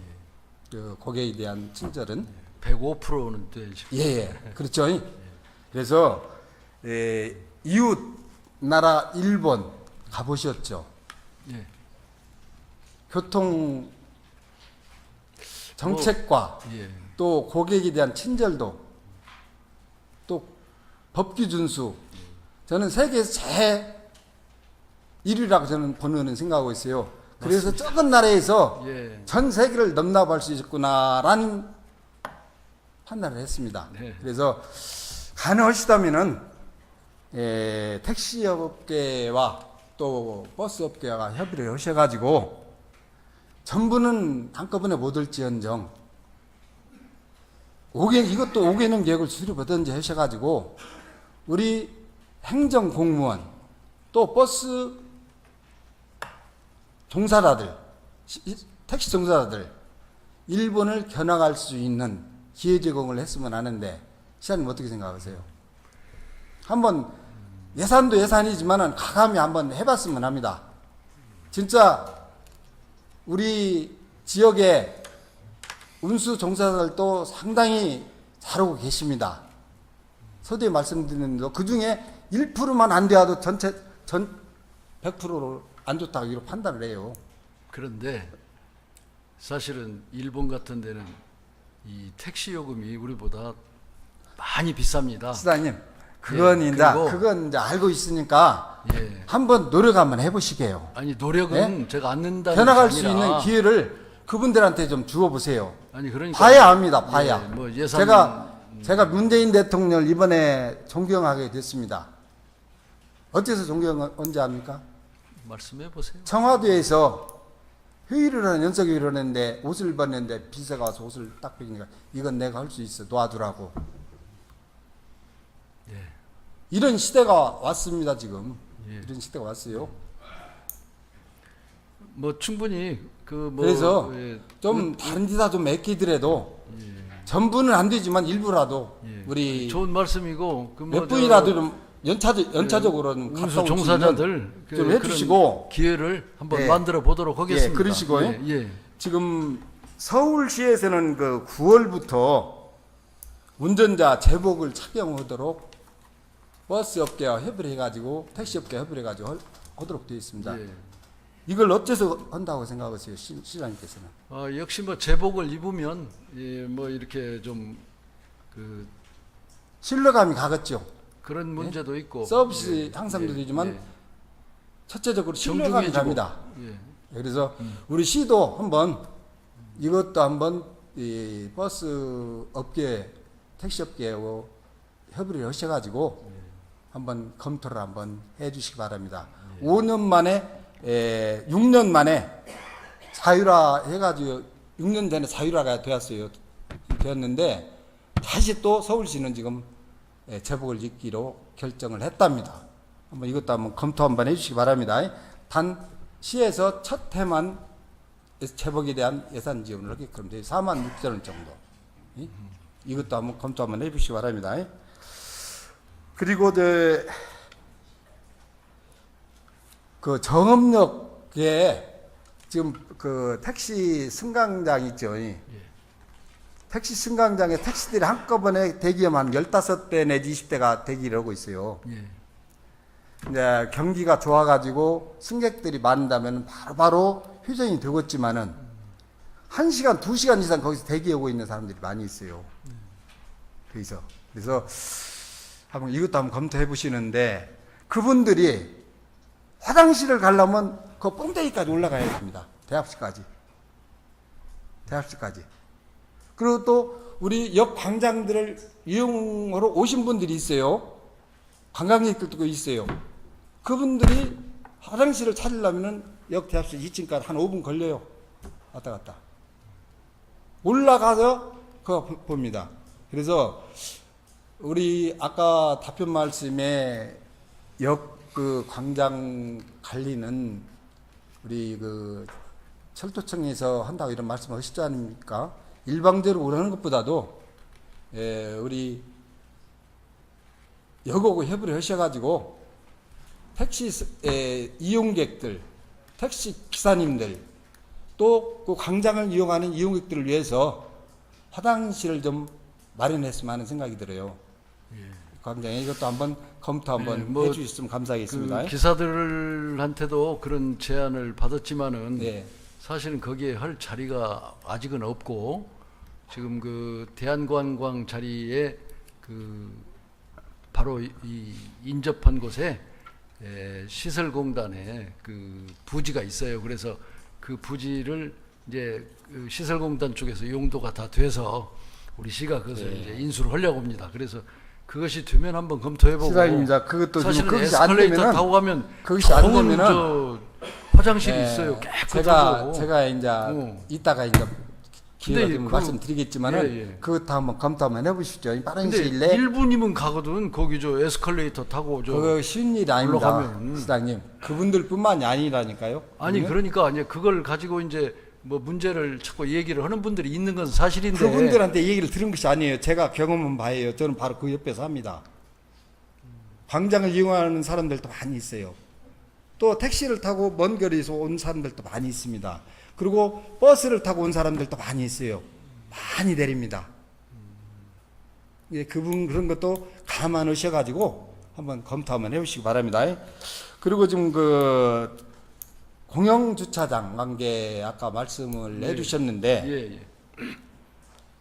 그 고객에 대한 친절은 105%는 돼야지. 예, 그렇죠. 그래서 이웃 나라 일본 가보셨죠? 예. 교통 정책과 예. 또 고객에 대한 친절도 또 법규 준수 저는 세계에서 제일 1위라고 저는 본인은 생각하고 있어요. 그래서 적은 나라에서 예. 전 세계를 넘나볼 수 있구나라는 판단을 했습니다. 네. 그래서 가능하시다면은 택시 업계와 또 버스 업계와 협의를 하셔가지고 전부는 한꺼번에 못 올지언정 5개년, 이것도 5개년 계획을 수립하든지 하셔가지고 우리 행정 공무원 또 버스 종사자들, 택시 종사자들 일본을 견학할 수 있는 기회 제공을 했으면 하는데 시장님 어떻게 생각하세요? 한번 예산도 예산이지만은 가감히 한번 해봤으면 합니다. 진짜 우리 지역에 운수 종사자들도 상당히 잘하고 계십니다. 서두에 말씀드리는 그 중에 1%만 안 돼도 전 100%로 안 좋다고 이렇게 판단을 해요. 그런데 사실은 일본 같은 데는 이 택시 요금이 우리보다 많이 비쌉니다. 시장님, 그건 예, 이제 그리고- 그건 이제 알고 있으니까 예. 한번 노력 한번 해보시게요. 아니 노력은 제가 안 는다는 견학할 게 수 아니라 있는 기회를 그분들한테 좀 주어 보세요. 아니 그러니까 봐야 합니다. 봐야. 예, 뭐 예산 제가 문재인 대통령을 이번에 존경하게 됐습니다. 어째서 존경 언제 합니까? 말씀해 보세요. 청와대에서 회의를 하는 연석회의를 하는데 옷을 입었는데 비서가 와서 옷을 딱 벗기니까 이건 내가 할 수 있어 놔두라고. 예. 이런 시대가 왔습니다 지금. 예. 이런 시대가 왔어요. 뭐 충분히 그 뭐 그래서 예, 좀 다른 데다 좀 맡기더라도 전부는 안 되지만 일부라도 예. 우리 좋은 말씀이고 그 뭐 몇 분이라도 좀 연차적으로는 갔다 운수 올수 있는 종사자들 좀 해주시고 그런 기회를 한번 예. 만들어 보도록 하겠습니다. 예, 그러시고요. 예, 예. 지금 서울시에서는 그 9월부터 운전자 제복을 착용하도록 버스 업계와 협의를 해가지고 택시 업계와 협의를 해가지고 하도록 되어 있습니다. 예. 이걸 어째서 한다고 생각하세요, 시장님께서는? 역시 뭐 제복을 입으면 예, 뭐 이렇게 좀 그 신뢰감이 가겠죠. 그런 문제도 있고 서비스 예, 향상도 예, 되지만 예. 첫째적으로 신뢰감이 정중해지고. 갑니다. 예. 그래서 우리 시도 한번 이것도 한번 이 버스 업계, 택시 업계하고 협의를 하셔가지고 한번 검토를 한번 해주시기 바랍니다. 5년 만에 6년 만에 사유라 해가지고 6년 전에 사유라가 되었는데 다시 또 서울시는 지금 제복을 입기로 결정을 했답니다. 한번 이것도 한번 검토 한번 해주시기 바랍니다. 단 시에서 첫 해만 제복에 대한 예산 지원을 하게끔 돼 4만 6천 원 정도. 이것도 한번 검토 한번 해주시기 바랍니다. 그리고 그 정읍역에 지금 그 택시 승강장 있죠. 택시 승강장에 택시들이 한꺼번에 대기하면 한 15대 내지 20대가 대기를 하고 있어요. 예. 이제 경기가 좋아가지고 승객들이 많다면 바로 휴전이 되겠지만은 1시간, 2시간 이상 거기서 대기하고 있는 사람들이 많이 있어요. 그래서 한번 이것도 한번 검토해 보시는데 그분들이 화장실을 가려면 그 뽕대기까지 올라가야 됩니다. 대합실까지. 그리고 또 우리 역 광장들을 이용하러 오신 분들이 있어요. 관광객들도 있어요. 그분들이 화장실을 찾으려면 역 대합실 2층까지 한 5분 걸려요. 왔다 갔다. 올라가서 그거 봅니다. 그래서 우리 아까 답변 말씀에 역 그 광장 관리는 우리 그 철도청에서 한다고 이런 말씀을 하시지 않습니까? 일방적으로 우려하는 것보다도 우리 역하고 협의를 하셔가지고 택시 이용객들 택시 기사님들 또 그 광장을 이용하는 이용객들을 위해서 화장실을 좀 마련했으면 하는 생각이 들어요. 광장에 이것도 한번 검토 한번 뭐 해주셨으면 감사하겠습니다. 그 기사들한테도 그런 제안을 받았지만은 네. 사실은 거기에 할 자리가 아직은 없고 지금 그 대한관광 자리에 그 바로 이 인접한 곳에 시설공단에 그 부지가 있어요. 그래서 그 부지를 이제 그 시설공단 쪽에서 용도가 다 돼서 우리 시가 그것을 이제 인수를 하려고 합니다. 그래서 그것이 되면 한번 검토해보고. 시장입니다. 그것도 지금 사실은 그것이 안 에스컬레이터 되면은 타고 가면 그것이 안 좋은 되면은 저 화장실이 예, 있어요. 깨끗하고. 제가 이제 이따가 이제 기회가 근데 되면 그- 말씀드리겠지만은 예, 예. 그것도 한번 검토 한번 해보시죠. 빠른 근데 시일 내에 1분이면 가거든. 거기 저 에스컬레이터 타고 저 그거 쉬운 일이 아닙니다, 올라가면. 시장님. 그분들뿐만이 아니라니까요. 아니 그러면 그러니까 이제 그걸 가지고 이제 뭐 문제를 자꾸 얘기를 하는 분들이 있는 건 사실인데 그분들한테 얘기를 들은 것이 아니에요. 제가 경험한 바예요. 저는 바로 그 옆에서 합니다. 광장을 이용하는 사람들도 많이 있어요. 또 택시를 타고 먼 거리에서 온 사람들도 많이 있습니다. 그리고 버스를 타고 온 사람들도 많이 있어요. 많이 내립니다. 예, 그분 그런 것도 감안하셔가지고 한번 검토 한번 해보시기 바랍니다. 그리고 지금 그 공영주차장 관계 아까 말씀을 해주셨는데 예, 예.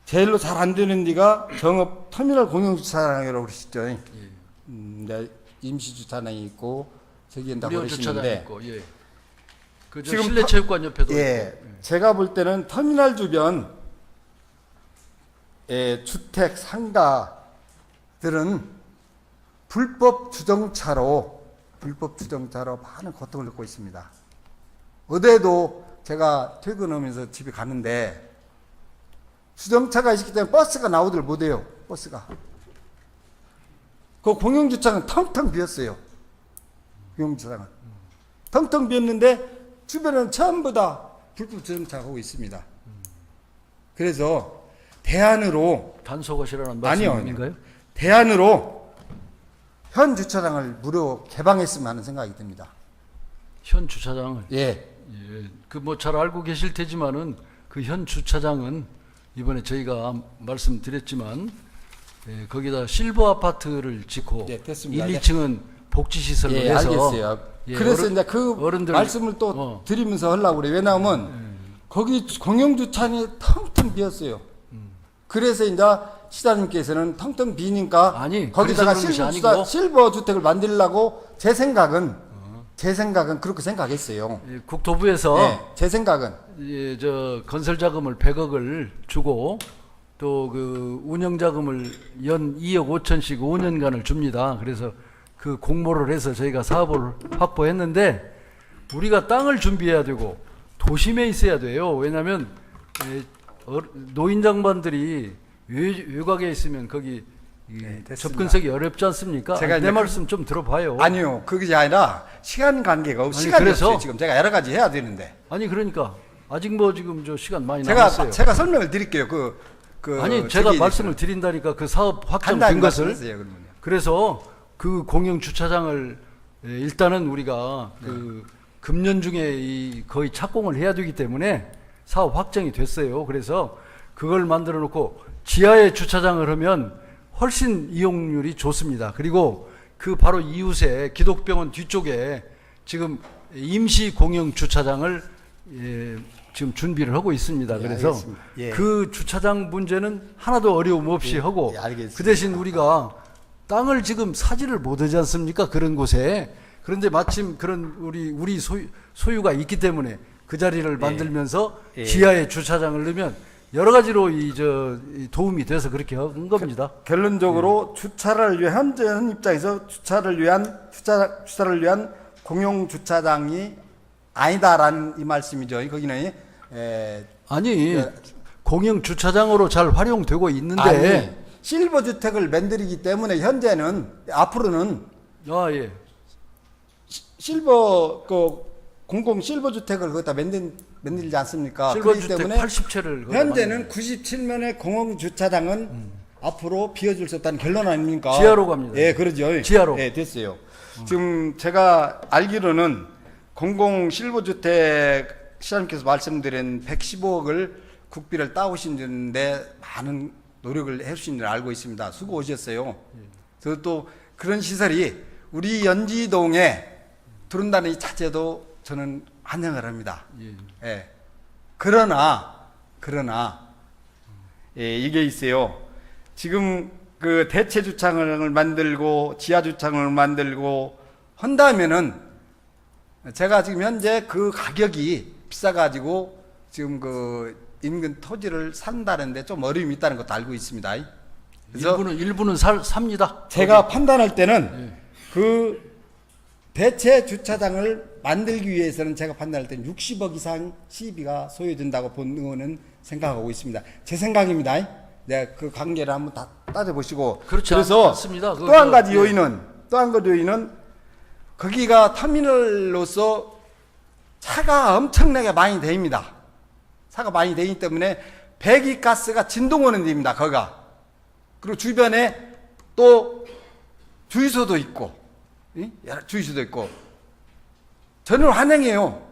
제일로 잘 안 되는 데가 정읍 터미널 공영주차장이라고 그러시죠. 네, 임시주차장이 있고 저기엔 다 무료 주차장 그러시는데 있고 예. 그저 지금 실내체육관 옆에도 예, 있고. 제가 볼 때는 터미널 주변 주택 상가들은 불법 주정차로 많은 고통을 겪고 있습니다. 어제도 제가 퇴근하면서 집에 가는데 주정차가 있기 때문에 버스가 나오들 못해요. 버스가. 그 공영주차장은 텅텅 비었어요. 공영주차장은. 텅텅 비었는데 주변은 전부 다 불법 주정차가 하고 있습니다. 그래서 대안으로 단속하시라는 아니요, 말씀인가요? 대안으로 현 주차장을 무료 개방했으면 하는 생각이 듭니다. 현 주차장을 예. 예. 그 뭐 잘 알고 계실 테지만은 그 현 주차장은 이번에 저희가 말씀드렸지만 거기다 실버 아파트를 짓고 예, 됐습니다. 1, 2층은 복지 시설로 예, 해서 알겠어요. 그래서 이제 그 어른들 말씀을 또 드리면서 하려고 그래요. 왜냐하면 거기 공영주차장이 텅텅 비었어요. 그래서 이제 시장님께서는 텅텅 비니까 아니, 거기다가 그래서 그런 것이 아니고 실버 주택을 만들려고 제 생각은 그렇게 생각했어요. 예, 국토부에서 네, 제 생각은 예, 저 건설 자금을 100억을 주고 또 그 운영 자금을 연 2억 5천씩 5년간을 줍니다. 그래서 그 공모를 해서 저희가 사업을 확보했는데 우리가 땅을 준비해야 되고 도심에 있어야 돼요. 왜냐하면 노인 장반들이 외곽에 있으면 거기 됐습니다. 접근성이 어렵지 않습니까? 제가 내 이제 말씀 좀 들어봐요. 아니요, 그게 아니라 시간 관계가 아니, 시간이 그래서- 없어요. 지금 제가 여러 가지 해야 되는데 아니 그러니까 아직 뭐 지금 저 시간 많이 남았어요. 제가 설명을 드릴게요. 아니 제가 저기 말씀을 드린다니까 그 사업 확정된 간단히 것을 말씀하세요, 그러면요. 그래서 그 공영 주차장을 일단은 우리가 그 금년 중에 거의 착공을 해야 되기 때문에 사업 확정이 됐어요. 그래서 그걸 만들어 놓고 지하에 주차장을 하면 훨씬 이용률이 좋습니다. 그리고 그 바로 이웃에 기독병원 뒤쪽에 지금 임시 공영 주차장을 지금 준비를 하고 있습니다. 예, 그래서 알겠습니다. 예. 그 주차장 문제는 하나도 어려움 없이 하고 예, 알겠습니다. 그 대신 우리가 땅을 지금 사지를 못하지 않습니까? 그런 곳에. 그런데 마침 그런 우리 소유가 있기 때문에 그 자리를 만들면서 예. 지하에 주차장을 넣으면 여러 가지로 이 도움이 돼서 그렇게 한 겁니다. 결론적으로 주차를 위한 현 입장에서 주차를 위한 공용 주차장이 아니다라는 이 말씀이죠. 거기는 아니 공영 주차장으로 잘 활용되고 있는데 아니, 실버 주택을 만들기 때문에 현재는 앞으로는 아 예. 실버 공공 실버 주택을 거기다 만들지 않습니까? 실버 그렇기 주택 때문에 80채를 현재는 97면의 공공 주차장은 앞으로 비워줄 수 없다는 결론 아닙니까? 지하로 갑니다. 예, 그러죠. 지하로. 예, 됐어요. 지금 제가 알기로는 공공실버주택 시장님께서 말씀드린 115억을 국비를 따오시는데 많은 노력을 해주신 줄 알고 있습니다. 수고하셨어요. 그래서 또 그런 시설이 우리 연지동에 들어온다는 이 자체도 저는 환영을 합니다. 예. 그러나 예, 이게 있어요. 지금 그 대체 주차장을 만들고 지하 주차장을 만들고 한다면은 제가 지금 현재 그 가격이 비싸가지고 지금 그 인근 토지를 산다는데 좀 어려움이 있다는 것도 알고 있습니다. 그래서 일부는 삽니다. 제가 판단할 때는 그 대체 주차장을 만들기 위해서는 제가 판단할 때는 60억 이상 시비가 소요된다고 본 의원은 생각하고 있습니다. 제 생각입니다. 네, 그 관계를 한번 다 따져보시고. 그렇지 그래서 않습니다. 또 한 가지 요인은 거기가 터미널로서 차가 엄청나게 많이 대입니다. 차가 많이 되기 때문에 배기가스가 진동하는 데입니다. 거기가. 그리고 주변에 또 주유소도 있고, 주유소도 있고. 저는 환영해요.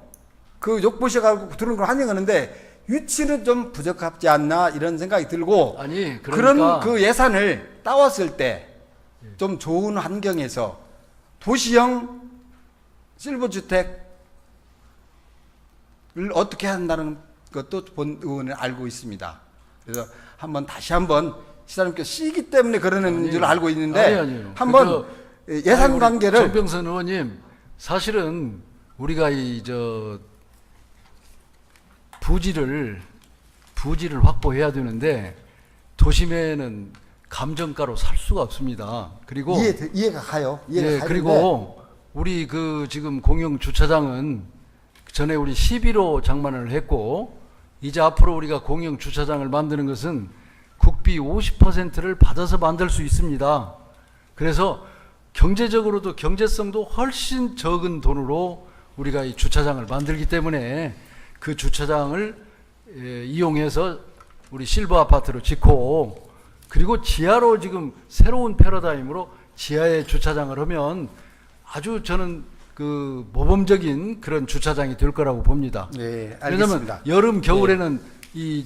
그 욕보셔가지고 들은 걸 환영하는데 위치는 좀 부적합지 않나 이런 생각이 들고. 아니, 그러니까 그런 그 예산을 따왔을 때 좀 좋은 환경에서 도시형 실버주택을 어떻게 한다는 것도 본 의원은 알고 있습니다. 그래서 다시 한번 시장님께서 시기 때문에 그러는 줄 알고 있는데 아니요. 한번 예산 관계를 정병선 의원님, 사실은 우리가 부지를 확보해야 되는데 도심에는 감정가로 살 수가 없습니다. 그리고 이해가 가요. 그리고 우리 그 지금 공영 주차장은 전에 우리 11호 장만을 했고 이제 앞으로 우리가 공영 주차장을 만드는 것은 국비 50%를 받아서 만들 수 있습니다. 그래서 경제적으로도 경제성도 훨씬 적은 돈으로 우리가 이 주차장을 만들기 때문에 그 주차장을 이용해서 우리 실버 아파트로 짓고 그리고 지하로 지금 새로운 패러다임으로 지하에 주차장을 하면 아주 저는 그 모범적인 그런 주차장이 될 거라고 봅니다. 네, 알겠습니다. 왜냐하면 여름 겨울에는 이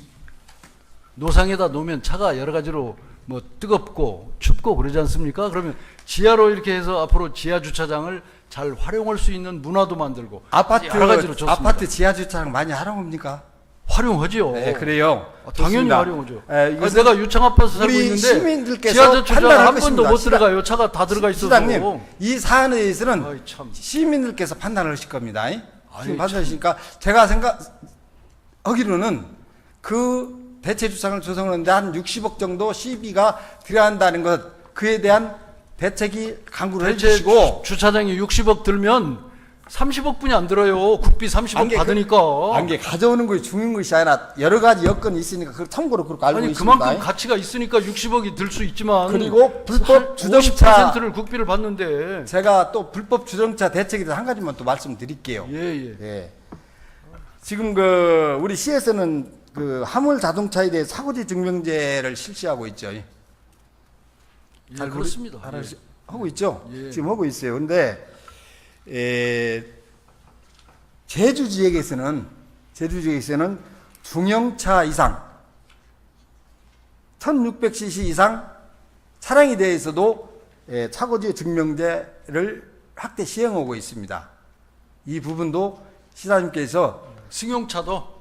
노상에다 놓으면 차가 여러 가지로 뭐 뜨겁고 춥고 그러지 않습니까? 그러면 지하로 이렇게 해서 앞으로 지하 주차장을 잘 활용할 수 있는 문화도 만들고 여러 가지로 좋습니다. 아파트 지하 주차장 많이 활용합니까? 활용하죠. 네, 그래요. 당연히 좋습니다. 활용하죠. 이것은 내가 유창 아파트 살고 우리 있는데 시민들께서 지하 주차장 판단할 한 번도 것입니다. 못 들어가요. 차가 다 들어가 있어서. 시장님, 이 사안에 대해서는 아이, 참. 시민들께서 판단을 하실 겁니다. 아이, 판단하시니까 제가 생각하기로는 그 대체 주차장을 조성하는데 한 60억 정도 시비가 들어간다는 것, 그에 대한 대책이 강구를 해주시고 주차장이 60억 들면 30억 분이 안 들어요. 국비 30억 받으니까. 안게 가져오는 것이 중요한 것이 아니라 여러 가지 여건이 있으니까 그걸 참고로 그렇게 알고 아니 있습니다. 그만큼 가치가 있으니까 60억이 들 수 있지만 그리고 불법 주정차 50%를 국비를 받는데 제가 또 불법 주정차 대책에 대해서 한 가지만 또 말씀드릴게요. 예. 지금 우리 시에서는 그 화물 자동차에 대해 사고지 증명제를 실시하고 있죠. 예, 그렇습니다. 하고 있죠. 예. 지금 하고 있어요. 근데 제주 지역에서는 중형차 이상 1600cc 이상 차량에 대해서도 차고지 증명제를 확대 시행하고 있습니다. 이 부분도 시장님께서 승용차도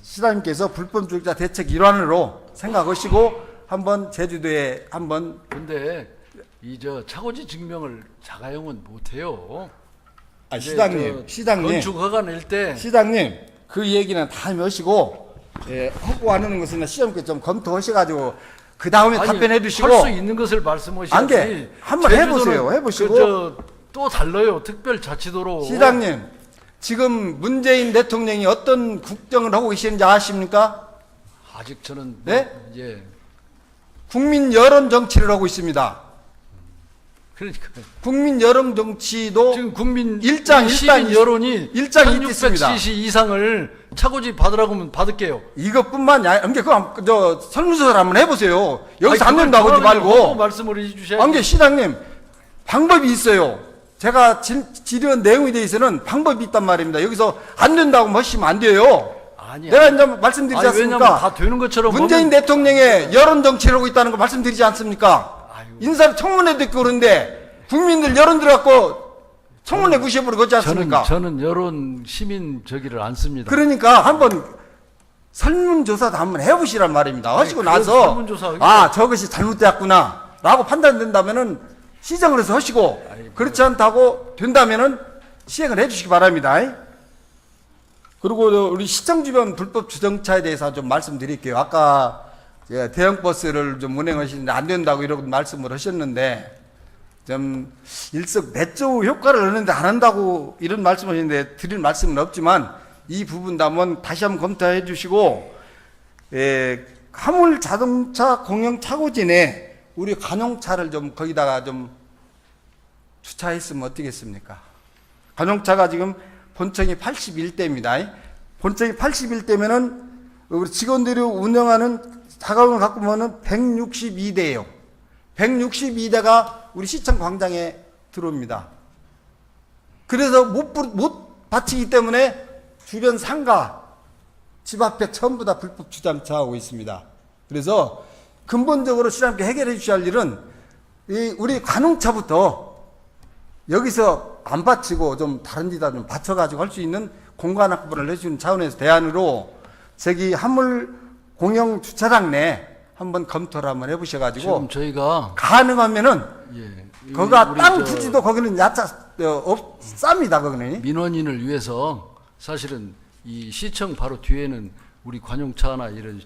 시장님께서 불법 주정차 대책 일환으로 생각하시고 한번 제주도에 한번 근데 차고지 증명을 자가용은 못해요. 시장님 건축 허가 낼 때 시장님 그 얘기는 다 하시고 하고 안 하는 것은 시장님께 좀 검토하셔가지고 그 다음에 답변해 주시고 할 수 있는 것을 말씀하셔야지. 안돼 한번 해보세요. 해보시고 또 달라요. 특별자치도로. 시장님 지금 문재인 대통령이 어떤 국정을 하고 계시는지 아십니까? 아직 저는 네? 국민 여론 정치를 하고 있습니다. 그러니까 국민 여론 정치도 지금 국민 시민 여론이 일장이 있습니다. 1600cc 이상을 차고지 받으라고 하면 받을게요. 이것뿐만이 아니라 그거 설문조사를 한번 해보세요. 여기서 아니, 안 된다고 하지 말고. 말씀을 해주셔야지. 안게 시장님 방법이 있어요. 제가 질의한 내용에 대해서는 방법이 있단 말입니다. 여기서 안 된다고 하시면 안 돼요. 아니야. 내가 이제 말씀드리지 아니, 왜냐면 않습니까? 다 되는 것처럼 문재인 대통령의 여론 정치를 하고 있다는 거 말씀드리지 않습니까? 인사청문회도 있고 그런데 국민들 여론 들어갖고 청문회 무시해버리고 그렇지 않습니까? 저는 여론 시민 저기를 안 씁니다. 그러니까 한번 설문조사도 한번 해보시란 말입니다. 하시고 그래서 나서 설문조사 아 저것이 잘못되었구나 라고 판단된다면은 시정을 해서 하시고 그렇지 않다고 된다면은 시행을 해주시기 바랍니다. 그리고 우리 시청 주변 불법 주정차에 대해서 좀 말씀드릴게요. 아까 대형 버스를 좀 운행하시는데 안 된다고 이런 말씀을 하셨는데 좀 일석매조 효과를 얻는데 안 한다고 이런 말씀하시는데 드릴 말씀은 없지만 이 부분도 한번 다시 한번 검토해 주시고 화물 자동차 공영 차고진에 우리 관용차를 좀 거기다가 좀 주차했으면 어떻겠습니까? 관용차가 지금 본청이 81대입니다. 본청이 81대면은 우리 직원들이 운영하는 자가용을 갖고 보면은 162대예요. 162대가 우리 시청 광장에 들어옵니다. 그래서 못 받치기 때문에 주변 상가, 집 앞에 전부 다 불법 주차하고 있습니다. 그래서 근본적으로 시장님께 해결해 주셔야 할 일은 우리 관용차부터 여기서 안 받치고 좀 다른 데다 좀 받쳐가지고 할 수 있는 공간 확보를 해주는 차원에서 대안으로 저기 화물 공영 주차장 내 한번 검토를 한번 해보셔가지고 지금 저희가 가능하면은 거기가 우리 땅 저 부지도 거기는 쌉니다 거기는. 민원인을 위해서 사실은 이 시청 바로 뒤에는 우리 관용차나 이런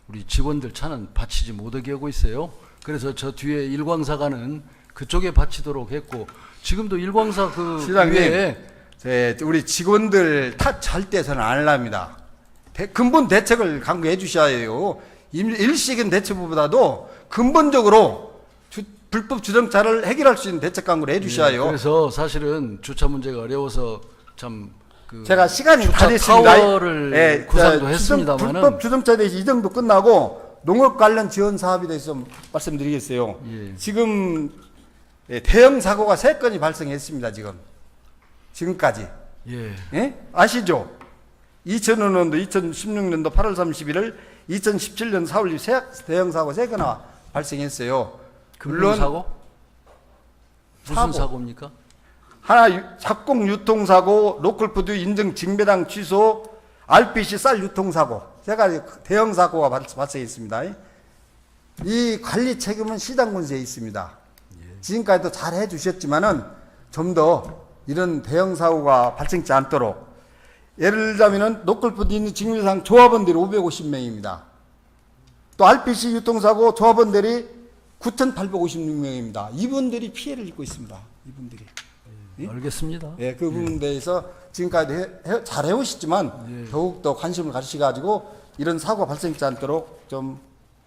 우리 직원들 차는 받치지 못하게 하고 있어요. 그래서 저 뒤에 일광사가는 그쪽에 받치도록 했고 지금도 일광사 그 시장님, 위에 우리 직원들 절대 저는 안 합니다. 근본 대책을 강구해 주셔야 해요. 일시적인 대책보다도 근본적으로 불법 주정차를 해결할 수 있는 대책 강구를 해 주셔야 해요. 그래서 사실은 주차 문제가 어려워서 참 제가 시간이 다 주차 됐습니다. 타워를 구상도 했습니다만은 불법 주정차에 대해서 이 정도 끝나고 농업 관련 지원 사업에 대해서 좀 말씀드리겠어요. 지금 대형 사고가 3건이 발생했습니다. 지금까지. 아시죠? 2005년도, 2016년도 8월 31일, 2017년 4월 2일 대형 사고 3건나 발생했어요. 물론 사고? 무슨 사고. 사고입니까? 하나 작곡 유통사고, 로컬푸드 인증 징배당 취소, RPC 쌀 유통사고, 제가 대형 사고가 발생했습니다. 이 관리 책임은 시당군수에 있습니다. 지금까지도 잘 해주셨지만은 좀 더 이런 대형 사고가 발생치 않도록 예를 들자면은 로컬푸드 인증 징배당 조합원들이 550명입니다. 또 RPC 유통사고 조합원들이 9,856명입니다. 이분들이 피해를 입고 있습니다. 이분들이. 알겠습니다. 그 부분에 대해서 지금까지 잘 해오셨지만 더욱더 관심을 가지셔가지고 이런 사고가 발생하지 않도록 좀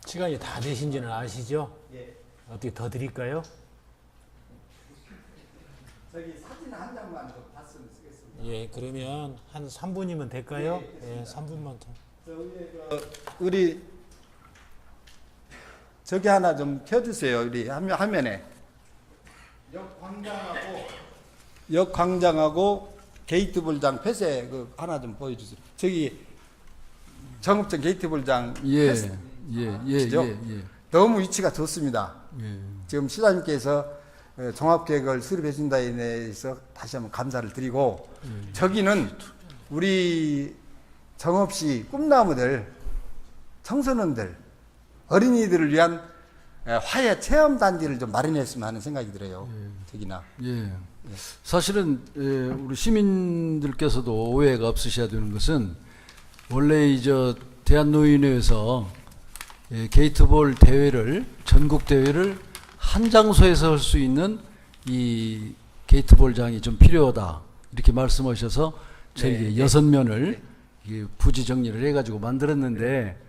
시간이 다 되신지는 아시죠? 어떻게 더 드릴까요? 저기 사진 한 장만 더 봤으면 쓰겠습니다. 예, 그러면 한 3분이면 될까요? 예, 3분만 더. 우리 저기 하나 좀 켜주세요. 우리 화면에 역광장하고 게이트 볼장 폐쇄 그 하나 좀 보여주세요. 저기 정읍점 게이트 볼장 폐쇄. 너무 위치가 좋습니다. 지금 시장님께서 종합계획을 수립해 준다에 대해서 다시 한번 감사를 드리고 저기는 우리 정읍시 꿈나무들 청소년들 어린이들을 위한 화해 체험 단지를 좀 마련했으면 하는 생각이 들어요. 저기나. 사실은 우리 시민들께서도 오해가 없으셔야 되는 것은 원래 이제 대한노인회에서 게이트볼 대회를 전국 대회를 한 장소에서 할 수 있는 이 게이트볼장이 좀 필요하다 이렇게 말씀하셔서 저희가 6면을 부지 정리를 해가지고 만들었는데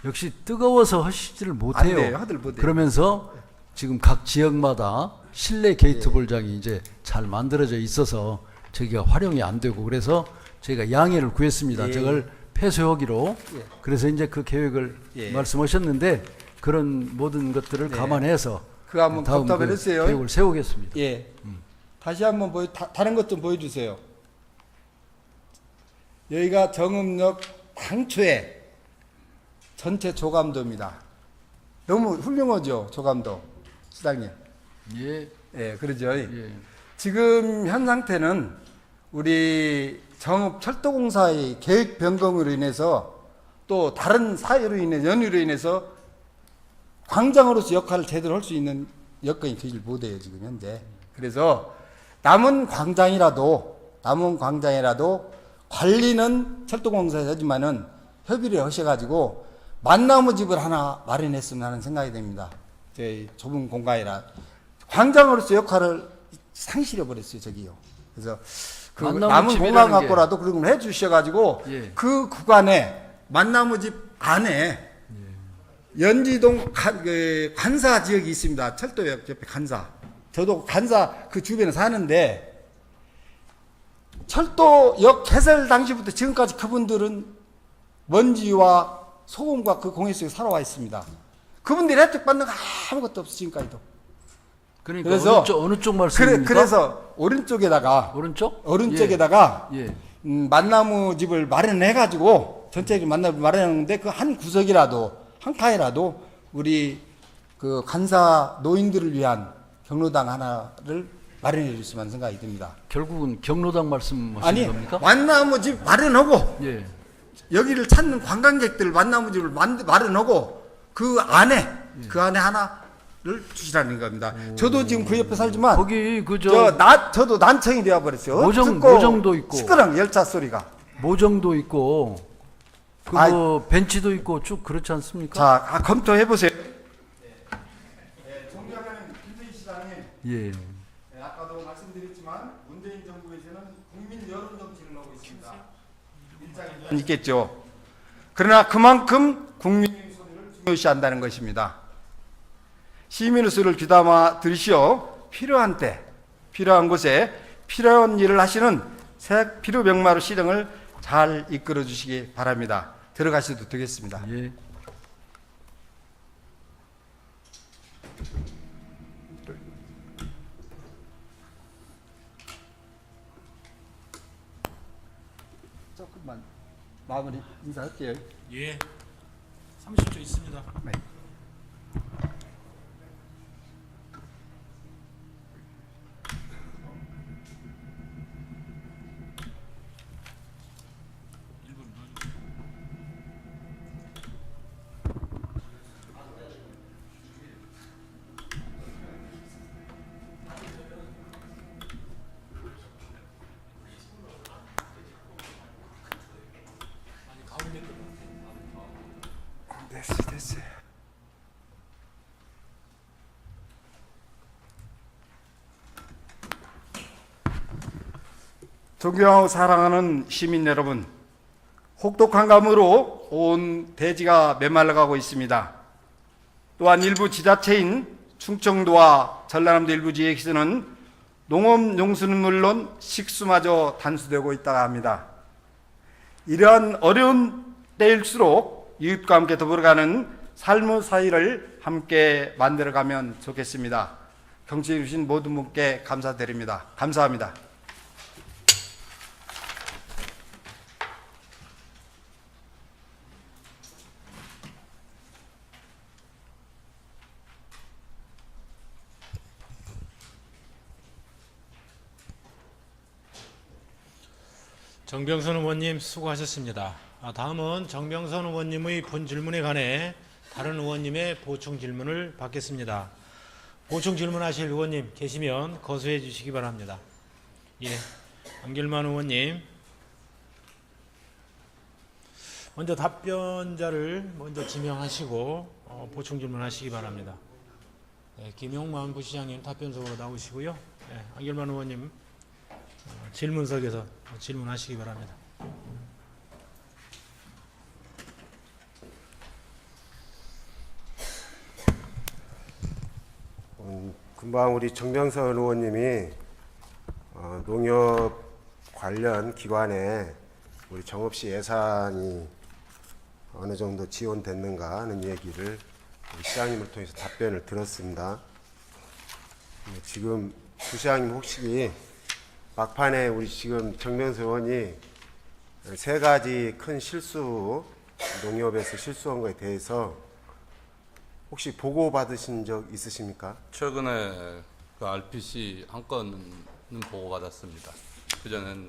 역시 뜨거워서 하시지를 못해요. 하들 못해요. 그러면서 지금 각 지역마다 실내 게이트볼장이 이제 잘 만들어져 있어서 저기가 활용이 안 되고 그래서 저희가 양해를 구했습니다. 저걸 폐쇄하기로. 그래서 이제 그 계획을 말씀하셨는데 그런 모든 것들을 감안해서 그 한번 다음 답답을 했어요. 계획을 세우겠습니다. 다시 한번 다른 것 좀 보여주세요. 여기가 정읍역 당초에 전체 조감도입니다. 너무 훌륭하죠, 조감도 시장님. 예. 예, 그러죠. 예. 지금 현 상태는 우리 정읍 철도공사의 계획 변경으로 인해서 또 다른 사유로 인해 연유로 인해서 광장으로서 역할을 제대로 할 수 있는 여건이 되질 못해요, 지금 현재. 그래서 남은 광장이라도 관리는 철도공사에서 하지만은 협의를 하셔가지고 만나무 집을 하나 마련했으면 하는 생각이 됩니다. 저희 좁은 공간이라 광장으로서 역할을 상실해 버렸어요, 저기요. 그래서 그 만나무 남은 집이라는 공간 게- 갖고라도 그런 걸 해주셔가지고 예. 그 구간에 만나무 집 안에 연지동 관사 지역이 있습니다. 철도역 옆에 관사. 저도 관사 그 주변에 사는데 철도역 개설 당시부터 지금까지 그분들은 먼지와 소음과 그 공해 속에 살아와 있습니다. 그분들이 혜택 받는 거 아무것도 없어 지금까지도. 그러니까 그래서 어느 쪽 말씀입니까? 그래서 오른쪽에다가 예. 만나무 집을 마련해가지고 전체적인 만나무 마련했는데 그 한 구석이라도 한 칸이라도 우리 그 간사 노인들을 위한 경로당 하나를 마련해 줬으면 생각이 듭니다. 결국은 경로당 말씀하시는 아니 겁니까? 만나무 집 마련하고 예. 여기를 찾는 관광객들 만나무 집을 마련하고 그 안에 하나를 주시라는 겁니다. 저도 지금 그 옆에 살지만 거기 그저 저도 난청이 되어 버렸어요. 모정도 있고. 시끄러운 열차 소리가. 모정도 있고 그 아이. 뭐 벤치도 있고 쭉 그렇지 않습니까? 자, 검토해 보세요. 존경하는 김대희 시장님, 예. 아까도 말씀드렸지만 문재인 정부에서는 국민 여론 정치를 하고 있습니다. 일장이 있겠죠. 그러나 그만큼 국민의 소리를 중요시한다는 것입니다. 시민의 소리를 귀담아 들으시어 필요한 때, 필요한 곳에 필요한 일을 하시는 새 필요 병마로 시정을 잘 이끌어 주시기 바랍니다. 들어가셔도 되겠습니다. 예. 조금만 마무리 인사할게요. 예. 30초 있습니다. 네. 됐어요. 존경하고 사랑하는 시민 여러분, 혹독한 감으로 온 대지가 메말라가고 있습니다. 또한 일부 지자체인 충청도와 전라남도 일부 지역에서는 농업 용수는 물론 식수마저 단수되고 있다고 합니다. 이러한 어려운 때일수록 이웃과 함께 더불어가는 삶의 사이를 함께 만들어가면 좋겠습니다. 경청해 주신 모든 분께 감사드립니다. 감사합니다. 정병선 의원님 수고하셨습니다. 다음은 정병선 의원님의 본 질문에 관해 다른 의원님의 보충 질문을 받겠습니다. 보충 질문하실 의원님 계시면 거수해 주시기 바랍니다. 예, 안길만 의원님. 먼저 답변자를 먼저 지명하시고 보충 질문하시기 바랍니다. 김용만 부시장님 답변석으로 나오시고요. 안길만 의원님 질문석에서 질문하시기 바랍니다. 금방 우리 정병선 의원님이 농협 관련 기관에 우리 정읍시 예산이 어느 정도 지원됐는가 하는 얘기를 우리 시장님을 통해서 답변을 들었습니다. 지금 부시장님 혹시 막판에 우리 지금 정명수 의원이 세 가지 큰 실수, 농협에서 실수한 거에 대해서 혹시 보고 받으신 적 있으십니까? 최근에 그 RPC 한 건은 보고 받았습니다. 그전엔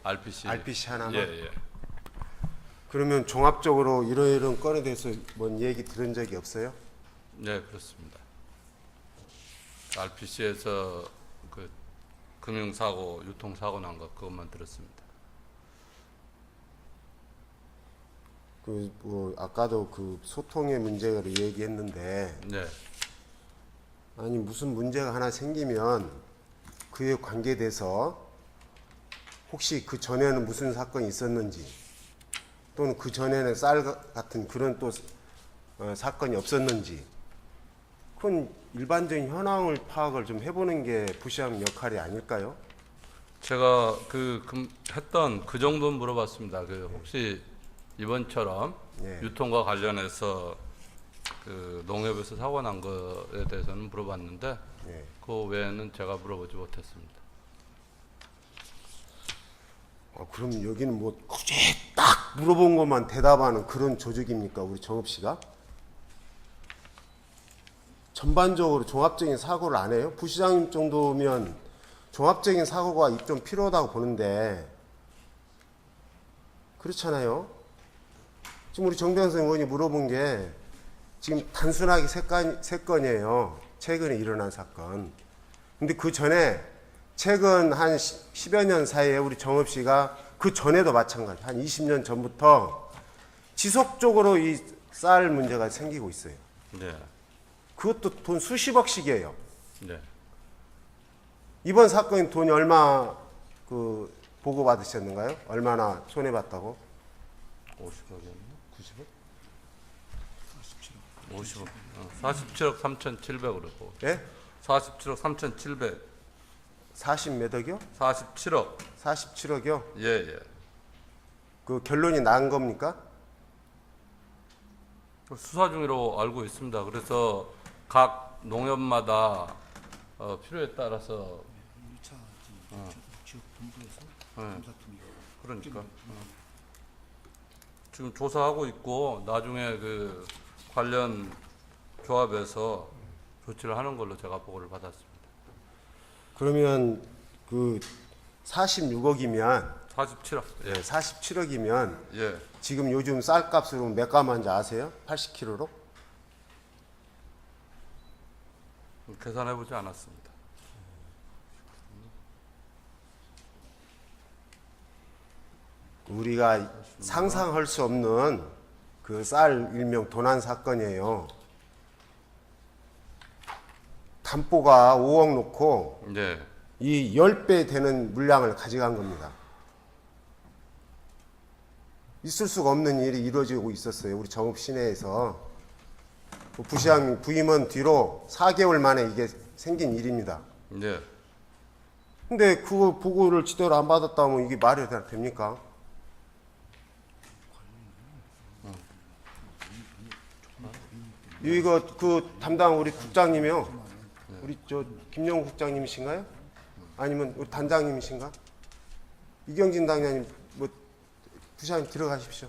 RPC 하나만? 예. 그러면 종합적으로 이런 건에 대해서 뭔 얘기 들은 적이 없어요? 네, 그렇습니다. RPC에서 그 금융사고, 유통사고 난 것 그것만 들었습니다. 그 뭐 아까도 그 소통의 문제를 얘기했는데 네. 아니 무슨 문제가 하나 생기면 그에 관계돼서 혹시 그 전에는 무슨 사건이 있었는지 또는 그 전에는 쌀 같은 그런 또 사건이 없었는지 그건 일반적인 현황을 파악을 좀 해보는 게 부시장 역할이 아닐까요? 제가 했던 그 정도는 물어봤습니다. 그 혹시 이번처럼 예. 유통과 관련해서 그 농협에서 사고 난 거에 대해서는 물어봤는데 예. 그 외에는 제가 물어보지 못했습니다. 그럼 여기는 뭐 굳이 딱 물어본 것만 대답하는 그런 조직입니까, 우리 정업 씨가? 전반적으로 종합적인 사고를 안 해요? 부시장님 정도면 종합적인 사고가 좀 필요하다고 보는데 그렇잖아요. 지금 우리 정병선 의원이 물어본 게 지금 단순하게 세 건이에요. 최근에 일어난 사건. 근데 그 전에 최근 한 10여 년 사이에 우리 정업 씨가 그 전에도 마찬가지 한 20년 전부터 지속적으로 이 쌀 문제가 생기고 있어요. 네. 그것도 돈 수십억씩이에요. 네. 이번 사건이 돈이 얼마 그 보고 받으셨는가요? 얼마나 손해 봤다고? 50억이었나? 90억? 50억. 47억 3,700으로 보고. 예? 47억 3,700. 40 몇 억이요? 47억. 47억이요? 예. 그 결론이 난 겁니까? 수사 중으로 알고 있습니다. 그래서 각 농협마다 필요에 따라서 그러니까 지금 조사하고 있고 나중에 그 관련 조합에서 조치를 하는 걸로 제가 보고를 받았습니다. 그러면 그 46억이면 47억. 예, 47억이면 예. 지금 요즘 쌀값으로 몇 가마인지 아세요? 80kg로? 계산해 보지 않았습니다. 우리가 상상할 수 없는 그 쌀 일명 도난 사건이에요. 담보가 5억 놓고 예. 이 10배 되는 물량을 가져간 겁니다. 있을 수가 없는 일이 이루어지고 있었어요. 우리 정읍 시내에서. 부시장 부임은 뒤로 4개월 만에 이게 생긴 일입니다. 예. 근데 그거 보고를 제대로 안 받았다면 이게 말이 됩니까? 이거 그 담당 우리 국장님이요. 우리 저 김영우 국장님이신가요? 아니면 우리 단장님이신가? 이경진 당장님 뭐 부시장님 들어가십시오.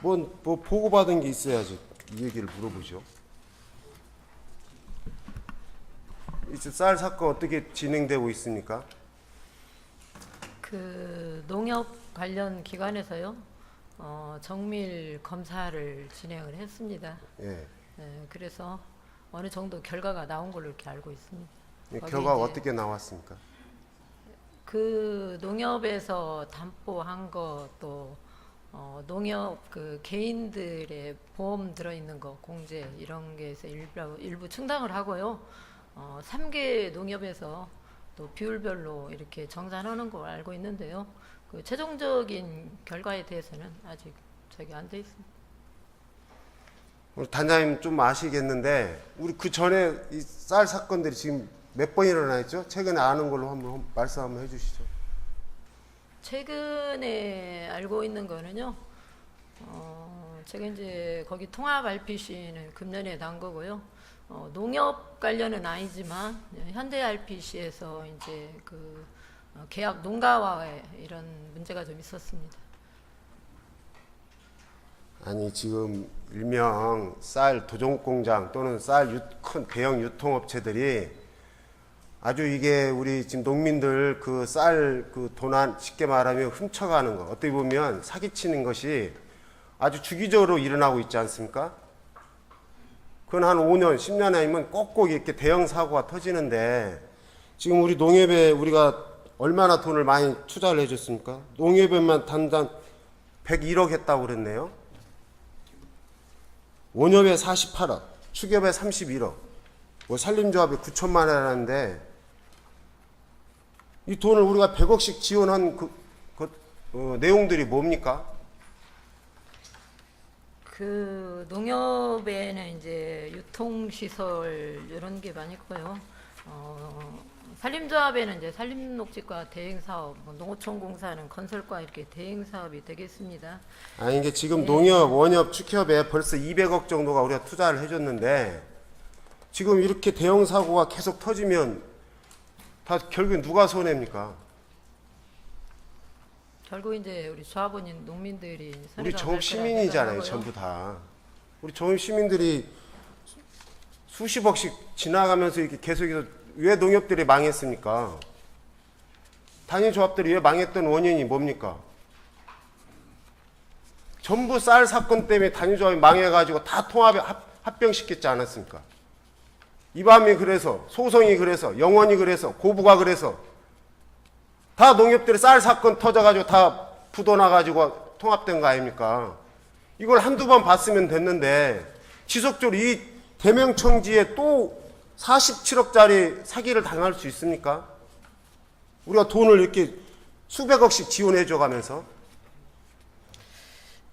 뭐 보고받은 게 있어야지 이 얘기를 물어보죠. 이제 쌀 사건 어떻게 진행되고 있습니까? 그 농협 관련 기관에서요 정밀 검사를 진행을 했습니다. 예. 그래서 어느 정도 결과가 나온 걸로 이렇게 알고 있습니다. 거기 결과 이제 어떻게 나왔습니까? 그 농협에서 담보한 것도 농협 그 개인들의 보험 들어있는 거 공제 이런 게에서 일부 충당을 하고요. 3개 농협에서 또 비율별로 이렇게 정산하는 걸 알고 있는데요. 그 최종적인 결과에 대해서는 아직 안 돼 있습니다. 우리 단장님 좀 아시겠는데 우리 그 전에 이 쌀 사건들이 지금 몇 번 일어나 있죠? 최근에 아는 걸로 한번 말씀 한번 해주시죠. 최근에 알고 있는 거는요. 제가 이제 거기 통합 RPC는 금년에 난 거고요. 농협 관련은 아니지만 현대 RPC에서 이제 그 계약 농가와의 이런 문제가 좀 있었습니다. 아니 지금 일명 쌀 도종 공장 또는 쌀 큰 대형 유통업체들이 아주 이게 우리 지금 농민들 그 쌀 그 도난 쉽게 말하면 훔쳐가는 거 어떻게 보면 사기치는 것이 아주 주기적으로 일어나고 있지 않습니까? 그건 한 5년, 10년 아니면 꼭꼭 이렇게 대형 사고가 터지는데 지금 우리 농협에 우리가 얼마나 돈을 많이 투자를 해줬습니까? 농협에만 단단 101억 했다고 그랬네요. 원협에 48억, 축협에 31억, 뭐 산림조합에 9천만 원 하는데 이 돈을 우리가 100억씩 지원한 내용들이 뭡니까? 그 농협에는 이제 유통시설 이런 게 많이 있고요. 산림조합에는 이제 산림녹지과 대행사업, 뭐 농어촌공사는 건설과 이렇게 대행사업이 되겠습니다. 아니 이게 지금 농협, 원협, 축협에 벌써 200억 정도가 우리가 투자를 해줬는데 지금 이렇게 대형 사고가 계속 터지면 다 결국엔 누가 손해입니까? 결국 이제 우리 조합원인 농민들이 우리 손해가 정읍 갈 시민이잖아요, 거라 전부 다. 우리 정읍 시민들이 수십억씩 지나가면서 이렇게 계속해서 왜 농협들이 망했습니까? 단위조합들이 왜 망했던 원인이 뭡니까? 전부 쌀 사건 때문에 단위조합이 망해가지고 다 통합에 합병시켰지 않았습니까? 이밤이 그래서, 소송이 그래서, 영원이 그래서, 고부가 그래서 다 농협들이 쌀 사건 터져가지고 다 부도나가지고 통합된 거 아닙니까? 이걸 한두 번 봤으면 됐는데 지속적으로 이 대명청지에 또 47억짜리 사기를 당할 수 있습니까? 우리가 돈을 이렇게 수백억씩 지원해줘 가면서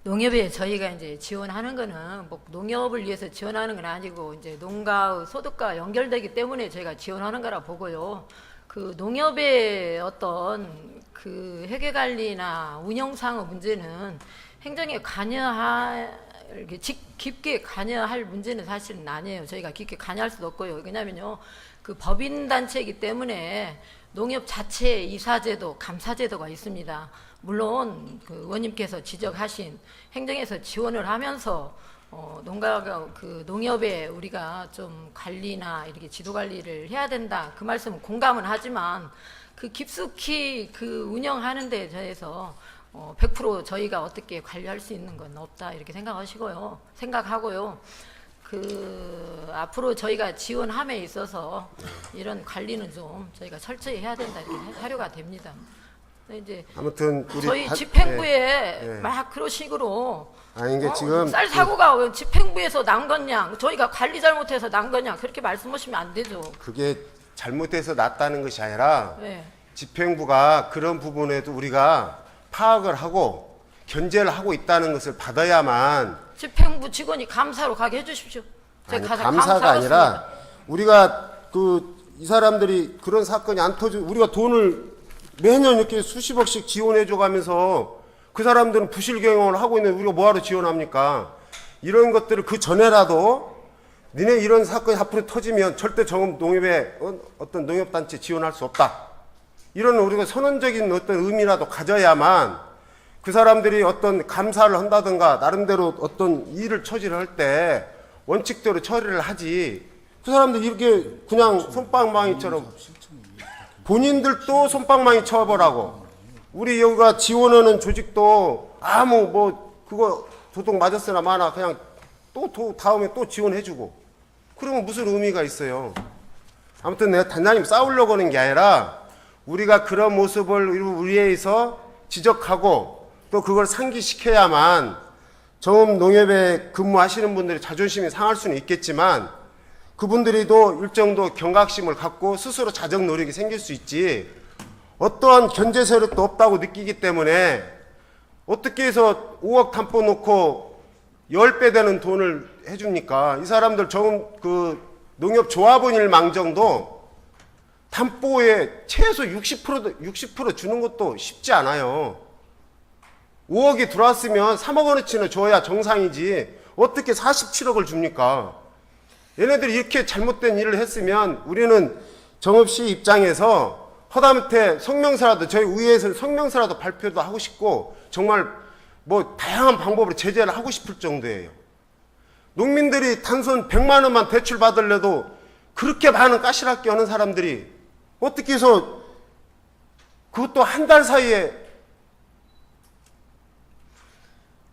농협에 저희가 이제 지원하는 거는 뭐 농협을 위해서 지원하는 건 아니고 이제 농가의 소득과 연결되기 때문에 저희가 지원하는 거라 보고요. 그 농협의 어떤 그 회계 관리나 운영상의 문제는 행정에 깊게 관여할 문제는 사실은 아니에요. 저희가 깊게 관여할 수도 없고요. 왜냐면요, 그 법인단체이기 때문에 농협 자체에 이사제도, 감사제도가 있습니다. 물론 그 의원님께서 지적하신 행정에서 지원을 하면서 농가가 그 농협에 우리가 좀 관리나 이렇게 지도 관리를 해야 된다. 그 말씀은 공감은 하지만 그 깊숙이 그 운영하는 데 대해서 100% 저희가 어떻게 관리할 수 있는 건 없다 이렇게 생각하고요. 그 앞으로 저희가 지원함에 있어서 이런 관리는 좀 저희가 철저히 해야 된다 이렇게 하려가 됩니다. 이제 아무튼 우리 저희 집행부에 네. 막 그런 식으로 아니 이게 지금 쌀 사고가 왜 집행부에서 난 거냐, 저희가 관리 잘못해서 난 거냐 그렇게 말씀하시면 안 되죠. 그게 잘못해서 났다는 것이 아니라 네. 집행부가 그런 부분에도 우리가 파악을 하고 견제를 하고 있다는 것을 받아야만 집행부 직원이 감사로 가게 해주십시오. 아니, 가서 감사가 감사하겠습니다. 아니라 우리가 이 사람들이 그런 사건이 안 터지고 우리가 돈을 매년 이렇게 수십억씩 지원해줘 가면서 그 사람들은 부실 경영을 하고 있는데 우리가 뭐하러 지원합니까? 이런 것들을 그 전에라도 니네 이런 사건이 앞으로 터지면 절대 정읍 농협에 어떤 농협단체 지원할 수 없다. 이런 우리가 선언적인 어떤 의미라도 가져야만 그 사람들이 어떤 감사를 한다든가 나름대로 어떤 일을 처리를 할 때 원칙대로 처리를 하지. 그 사람들이 이렇게 그냥 솜방망이처럼 본인들도 솜방망이 쳐버라고. 우리 여기가 지원하는 조직도 아무 그거 도둑 맞았으나 마나 그냥 다음에 또 지원해주고. 그러면 무슨 의미가 있어요. 아무튼 내가 단장님 싸우려고 하는 게 아니라 우리가 그런 모습을 우리에서 지적하고 또 그걸 상기시켜야만 정읍 농협에 근무하시는 분들이 자존심이 상할 수는 있겠지만 그분들이도 일정도 경각심을 갖고 스스로 자정 노력이 생길 수 있지 어떠한 견제 세력도 없다고 느끼기 때문에 어떻게 해서 5억 담보 놓고 10배 되는 돈을 해줍니까? 이 사람들 정읍 농협 조합원일 망정도 담보에 최소 60% 주는 것도 쉽지 않아요. 5억이 들어왔으면 3억 원어치는 줘야 정상이지 어떻게 47억을 줍니까? 얘네들이 이렇게 잘못된 일을 했으면 우리는 정읍시 입장에서 허다못해 성명서라도 저희 의회에서 성명서라도 발표도 하고 싶고 정말 뭐 다양한 방법으로 제재를 하고 싶을 정도예요. 농민들이 단순 100만 원만 대출 받으려도 그렇게 많은 까시락기 하는 사람들이 어떻게 해서 그것도 한 달 사이에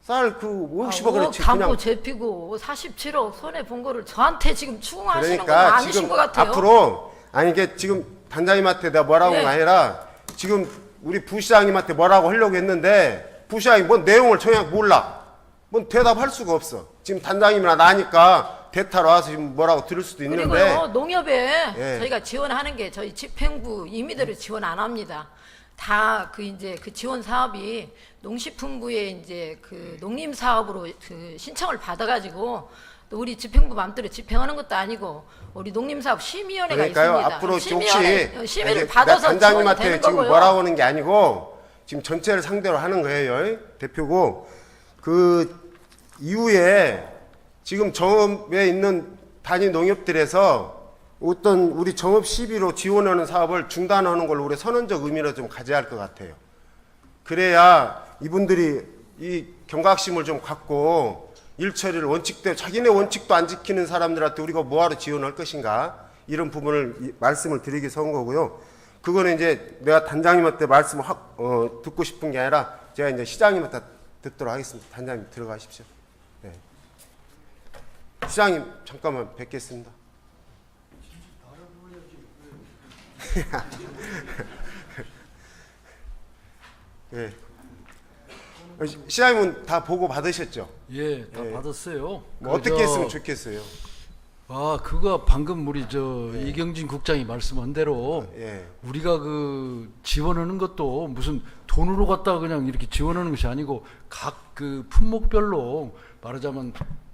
쌀 그 50억 원어치 담보 그냥 제피고 47억 손해 본 거를 저한테 지금 추궁하시는 건 그러니까 아니신 지금 것 같아요. 앞으로 아니 이게 지금 단장님한테 내가 뭐라고 네. 한 게 아니라 지금 우리 부시장님한테 뭐라고 하려고 했는데 부시장이 뭔 내용을 정확히 몰라. 뭔 대답할 수가 없어. 지금 단장님이나 나니까 대타로 와서 지금 뭐라고 들을 수도 있는데 그리고요 농협에 예. 저희가 지원하는 게 저희 집행부 임의대로 지원 안 합니다. 다 그 이제 그 지원 사업이 농식품부에 이제 그 농림 사업으로 그 신청을 받아가지고 또 우리 집행부 맘대로 집행하는 것도 아니고 우리 농림사업 심의위원회가 그러니까요. 있습니다. 앞으로 혹시 심의를 아니, 받아서 지원이 단장님한테 되는 지금 거고요. 뭐라고 하는 게 아니고 지금 전체를 상대로 하는 거예요. 대표고 그 이후에 지금 정읍에 있는 단위 농협들에서 어떤 우리 정읍 시비로 지원하는 사업을 중단하는 걸로 우리 선언적 의미로 좀 가져야 할 것 같아요. 그래야 이분들이 이 경각심을 좀 갖고 일 처리를 원칙대로 자기네 원칙도 안 지키는 사람들한테 우리가 뭐하러 지원할 것인가 이런 부분을 말씀을 드리기 위해서 한 거고요. 그거는 이제 내가 단장님한테 말씀 듣고 싶은 게 아니라 제가 이제 시장님한테 듣도록 하겠습니다. 단장님 들어가십시오. 네. 시장님 잠깐만 뵙겠습니다. 네. 시장님은 다 보고 받으셨죠? 예, 다 예. 받았어요. 뭐 어떻게 했으면 좋겠어요? 그거 방금 우리 이경진 국장이 말씀한 대로 예. 우리가 그 지원하는 것도 무슨 돈으로 갖다가 그냥 이렇게 지원하는 것이 아니고 각 그 품목별로 말하자면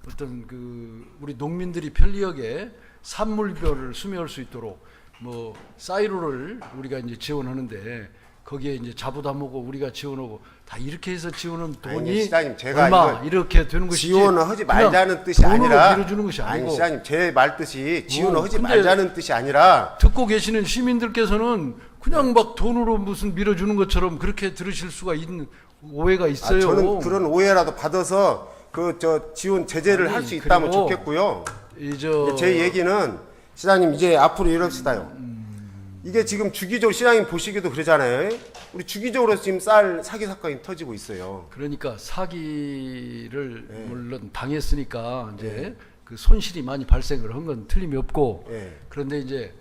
어떤 그 우리 농민들이 편리하게 산물별을 수매할 수 있도록 뭐 사이로를 우리가 이제 지원하는데 거기에 이제 자부담하고 우리가 지원하고 다 이렇게 해서 지원은 아니, 돈이 시장님, 제가 얼마 이거 이렇게 되는 것이지 지원을 하지 그냥 말자는 뜻이 돈으로 아니라 밀어주는 것이 아니고 아니 시장님 제 말 뜻이 지원을 하지 근데 말자는 뜻이 아니라 듣고 계시는 시민들께서는 그냥 막 돈으로 무슨 밀어주는 것처럼 그렇게 들으실 수가 있는 오해가 있어요. 저는 그런 오해라도 받아서 그 저 지원 제재를 아니, 할 수 있다면 그리고 좋겠고요. 이저 제 얘기는 시장님 이제 앞으로 이럽시다요. 이게 지금 주기적으로 시장님 보시기도 그러잖아요. 우리 주기적으로 지금 쌀 사기 사건이 터지고 있어요. 그러니까 사기를 네. 물론 당했으니까 이제 그 손실이 많이 발생을 한 건 틀림이 없고 예. 그런데 이제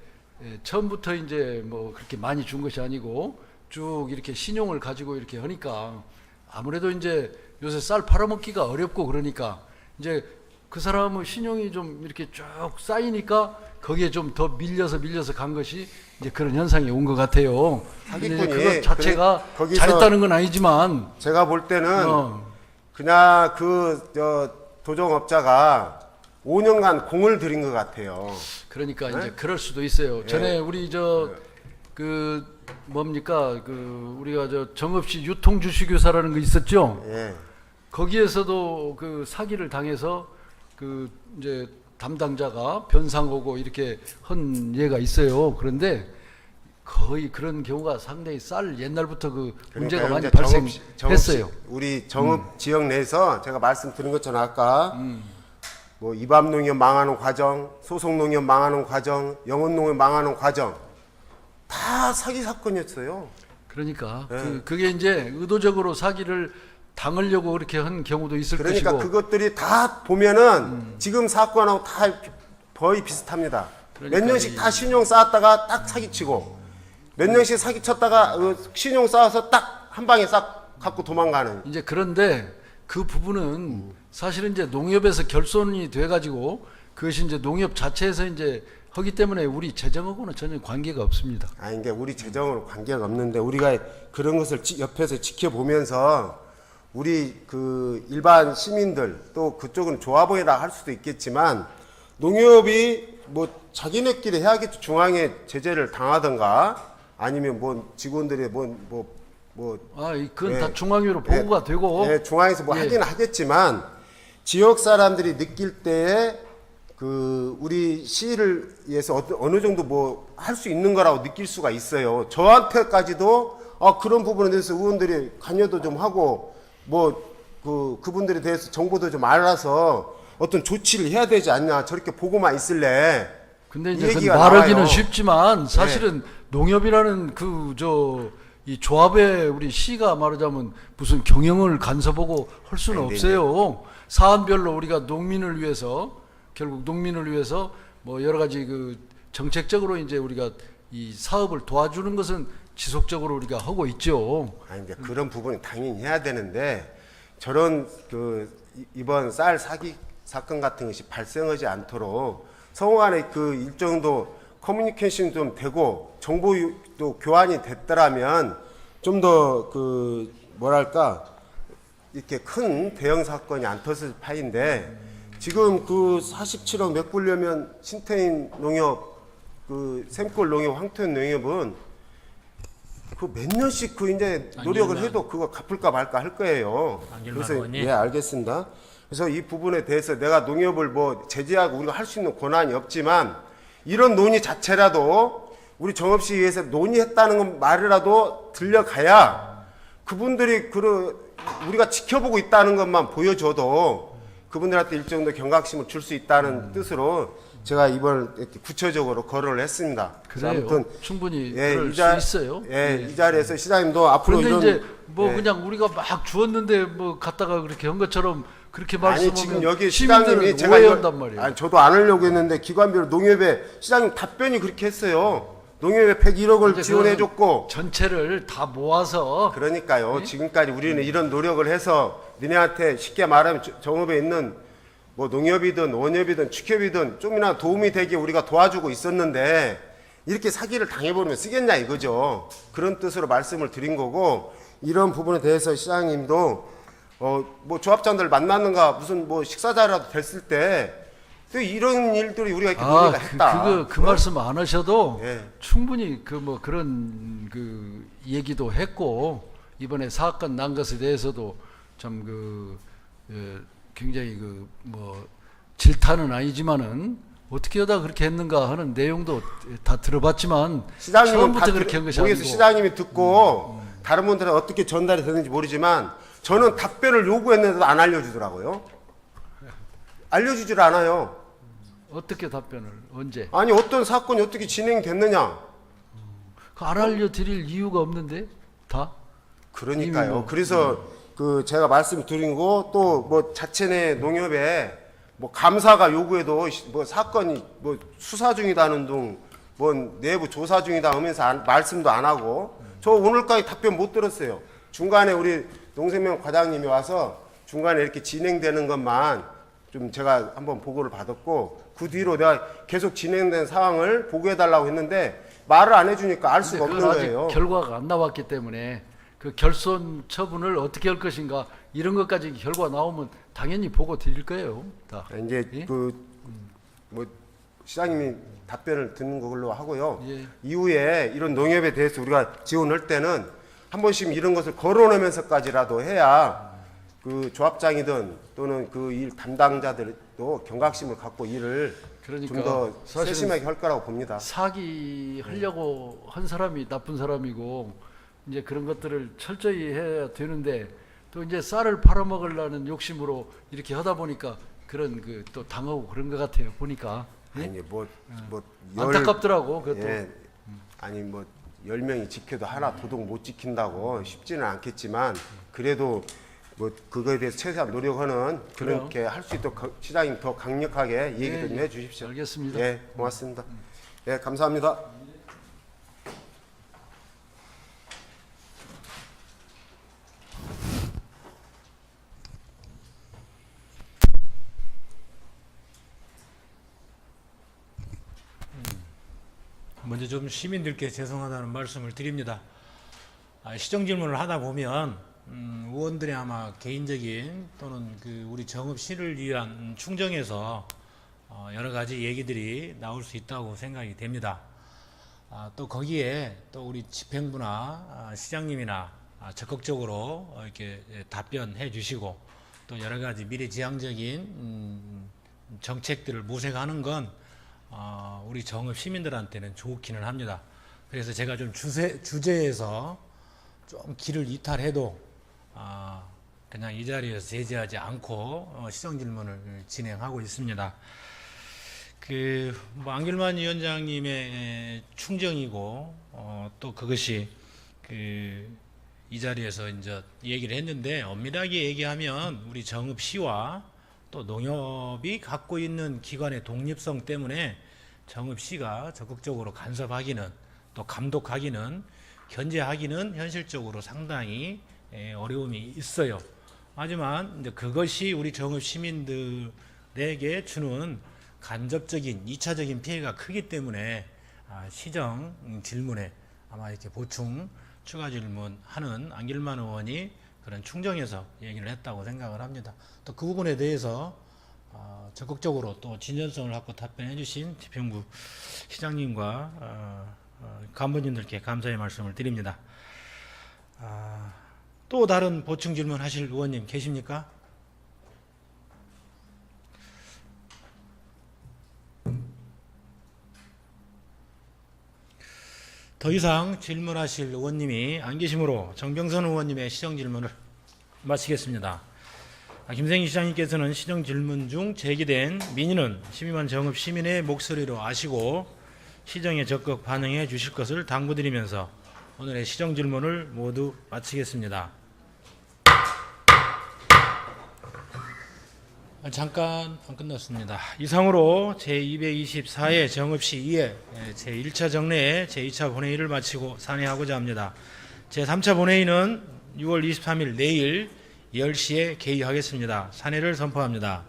처음부터 이제 뭐 그렇게 많이 준 것이 아니고 쭉 이렇게 신용을 가지고 이렇게 하니까 아무래도 이제 요새 쌀 팔아먹기가 어렵고 그러니까 이제 그 사람의 신용이 좀 이렇게 쭉 쌓이니까 거기에 좀 더 밀려서 간 것이 이제 그런 현상이 온 것 같아요. 근데 사기꾼이 그것 자체가 거기서 잘했다는 건 아니지만 제가 볼 때는 어, 그냥 그 저 도정업자가 5년간 공을 들인 것 같아요. 그러니까 네? 이제 그럴 수도 있어요. 예. 전에 우리 그 뭡니까 그 우리가 정읍시 유통주식회사라는 거 있었죠. 예. 거기에서도 그 사기를 당해서 그 이제 담당자가 변상오고 이렇게 한 예가 있어요. 그런데 거의 그런 경우가 상당히 옛날부터 그 문제가 많이 그러니까 발생했어요. 우리 정읍 지역 내에서 제가 말씀드린 것처럼 아까 뭐 이밤농협 망하는 과정, 소속농협 망하는 과정, 영혼농협 망하는 과정 다 사기 사건이었어요. 그러니까 네. 그게 이제 의도적으로 사기를 당하려고 그렇게 한 경우도 있을 그러니까 것이고 그것들이 다 보면은 지금 사건하고 다 거의 비슷합니다. 그러니까 몇 년씩 다 신용 쌓았다가 딱 사기치고 몇 년씩 사기쳤다가 신용 쌓아서 딱 한 방에 싹 갖고 도망가는. 이제 그런데 그 부분은 사실은 이제 농협에서 결손이 돼가지고 그것이 이제 농협 자체에서 이제 하기 때문에 우리 재정하고는 전혀 관계가 없습니다. 아니 이게 우리 재정으로 관계가 없는데 우리가 그런 것을 옆에서 지켜보면서 우리 그 일반 시민들 또 그쪽은 조합원이라 할 수도 있겠지만 농협이 뭐 자기네끼리 해야겠죠. 중앙에 제재를 당하든가 아니면 뭐 직원들의 그건 예. 다 중앙위로 보고가 되고 예, 중앙에서 뭐 예. 하긴 하겠지만 지역 사람들이 느낄 때에 그 우리 시를 위해서 어느 정도 뭐 할 수 있는 거라고 느낄 수가 있어요. 저한테까지도 그런 부분에 대해서 의원들이 관여도 좀 하고 뭐 그분들에 대해서 정보도 좀 알아서 어떤 조치를 해야 되지 않냐. 저렇게 보고만 있을래. 근데 이 이제 그 얘기가 말하기는 나와요. 쉽지만 사실은 농협이라는 이 조합에 우리 시가 말하자면 무슨 경영을 간섭하고 할 수는 네, 없어요. 사안별로 우리가 농민을 위해서 결국 농민을 위해서 뭐 여러 가지 그 정책적으로 이제 우리가 이 사업을 도와주는 것은 지속적으로 우리가 하고 있죠. 아니 이제 그런 부분이 당연히 해야 되는데 저런 이번 쌀 사기 사건 같은 것이 발생하지 않도록 서로 간에 그 일정도 커뮤니케이션 좀 되고 정보도 교환이 됐더라면 좀 더 뭐랄까 이렇게 큰 대형 사건이 안 터질 파인데 지금 그 47억 메꾸려면 신태인 농협 샘골 농협 황토현 농협은 몇 년씩 이제 노력을 안길만. 해도 그거 갚을까 말까 할 거예요. 안길만 그래서 의원님. 예 알겠습니다. 그래서 이 부분에 대해서 내가 농협을 뭐 제재하고 우리가 할 수 있는 권한이 없지만 이런 논의 자체라도 우리 정읍시의회에서 논의했다는 말이라도 들려가야 그분들이 우리가 지켜보고 있다는 것만 보여줘도 그분들한테 일정도 경각심을 줄 수 있다는 뜻으로 제가 이번 이렇게 구체적으로 거론을 했습니다. 그래서 그래요. 아무튼 충분히 예, 그럴 이 수 있어요. 이 자리에서 시장님도 앞으로 그런데 이런 이제 뭐 예. 그냥 우리가 막 주었는데 뭐 갖다가 그렇게 한 것처럼 그렇게 아니 말씀하면 지금 여기 시민들은 시장님이 제가 오해한단 말이에요. 아니 저도 안 하려고 했는데 기관별로 농협에 시장님 답변이 그렇게 했어요. 농협에 101억을 이제 지원해줬고 전체를 다 모아서 그러니까요. 지금까지 우리는 이런 노력을 해서 니네한테 쉽게 말하면 정읍에 있는 뭐 농협이든 원협이든 축협이든 좀이나 도움이 되게 우리가 도와주고 있었는데 이렇게 사기를 당해버리면 쓰겠냐 이거죠. 그런 뜻으로 말씀을 드린 거고 이런 부분에 대해서 시장님도 뭐 조합장들 만나는가 무슨 뭐 식사자라도 됐을 때 또 이런 일들이 우리가 이렇게 논의가 했다. 그 말씀 안 하셔도 예. 충분히 그런 얘기도 했고 이번에 사건 난 것에 대해서도 참 굉장히 질타는 아니지만은 어떻게 하다 그렇게 했는가 하는 내용도 다 들어봤지만 시장님은 처음부터 그렇게 한 것이 모르겠어요. 아니고 시장님이 듣고 다른 분들은 어떻게 전달이 되는지 모르지만 저는 답변을 요구했는데도 안 알려주더라고요. 알려주질 않아요. 어떻게 답변을 언제 아니 어떤 사건이 어떻게 진행됐느냐. 안 알려드릴 이유가 없는데 다 그러니까요. 이미 뭐, 그래서 제가 말씀드린 거 또 뭐 자체내 농협에 뭐 감사가 요구해도 뭐 사건이 뭐 수사 중이다는 둥, 뭐 내부 조사 중이다 하면서 말씀도 안 하고 저 오늘까지 답변 못 들었어요. 중간에 우리 농생명 과장님이 와서 중간에 이렇게 진행되는 것만 좀 제가 한번 보고를 받았고 그 뒤로 내가 계속 진행된 상황을 보고해달라고 했는데 말을 안 해주니까 알 수가 없는 그건 아직 거예요. 결과가 안 나왔기 때문에 그 결손 처분을 어떻게 할 것인가 이런 것까지 결과 나오면 당연히 보고 드릴 거예요. 다. 이제 예? 뭐 시장님이 답변을 듣는 걸로 하고요. 예. 이후에 이런 농협에 대해서 우리가 지원할 때는 한 번씩 이런 것을 거론하면서까지라도 해야 그 조합장이든 또는 그 일 담당자들도 경각심을 갖고 일을 그러니까 좀 더 사실은 세심하게 할 거라고 봅니다. 사기 하려고 한 사람이 나쁜 사람이고 이제 그런 것들을 철저히 해야 되는데 또 이제 쌀을 팔아먹으려는 욕심으로 이렇게 하다 보니까 그런 또 당하고 그런 것 같아요. 보니까 예? 아니 뭐 안타깝더라고 그것도. 예. 아니 뭐 10명이 지켜도 하나 도둑 못 지킨다고 쉽지는 않겠지만 그래도 뭐 그거에 대해서 최대한 노력하는 그렇게 할 수 있도록 시장님 더 강력하게 얘기 좀 예. 해주십시오. 알겠습니다. 예, 고맙습니다. 예, 감사합니다. 먼저 좀 시민들께 죄송하다는 말씀을 드립니다. 시정 질문을 하다 보면 의원들이 아마 개인적인 또는 우리 정읍시를 위한 충정에서 여러 가지 얘기들이 나올 수 있다고 생각이 됩니다. 또 거기에 또 우리 집행부나 시장님이나 적극적으로 이렇게 답변해 주시고 또 여러 가지 미래지향적인 정책들을 모색하는 건 우리 정읍 시민들한테는 좋기는 합니다. 그래서 제가 좀 주제에서 좀 길을 이탈해도 그냥 이 자리에서 제지하지 않고 시정 질문을 진행하고 있습니다. 뭐 안길만 위원장님의 충정이고 또 그것이 이 자리에서 이제 얘기를 했는데 엄밀하게 얘기하면 우리 정읍시와 또 농협이 갖고 있는 기관의 독립성 때문에 정읍시가 적극적으로 간섭하기는 또 감독하기는 견제하기는 현실적으로 상당히 어려움이 있어요. 하지만 이제 그것이 우리 정읍 시민들에게 주는 간접적인 2차적인 피해가 크기 때문에 시정 질문에 아마 이렇게 보충 추가 질문하는 안길만 의원이 그런 충정에서 얘기를 했다고 생각을 합니다. 또 그 부분에 대해서 적극적으로 또 진전성을 갖고 답변해 주신 집행부 시장님과 간부님들께 감사의 말씀을 드립니다. 또 다른 보충 질문 하실 의원님 계십니까? 더 이상 질문하실 의원님이 안 계시므로 정병선 의원님의 시정 질문을 마치겠습니다. 김생희 시장님께서는 시정 질문 중 제기된 민의는 12만 정읍 시민의 목소리로 아시고 시정에 적극 반영해 주실 것을 당부드리면서 오늘의 시정 질문을 모두 마치겠습니다. 잠깐 안 끝났습니다. 이상으로 제224회 정읍시 2회 제1차 정례 제2차 본회의를 마치고 산회하고자 합니다. 제3차 본회의는 6월 23일 내일 10시에 개의하겠습니다. 산회를 선포합니다.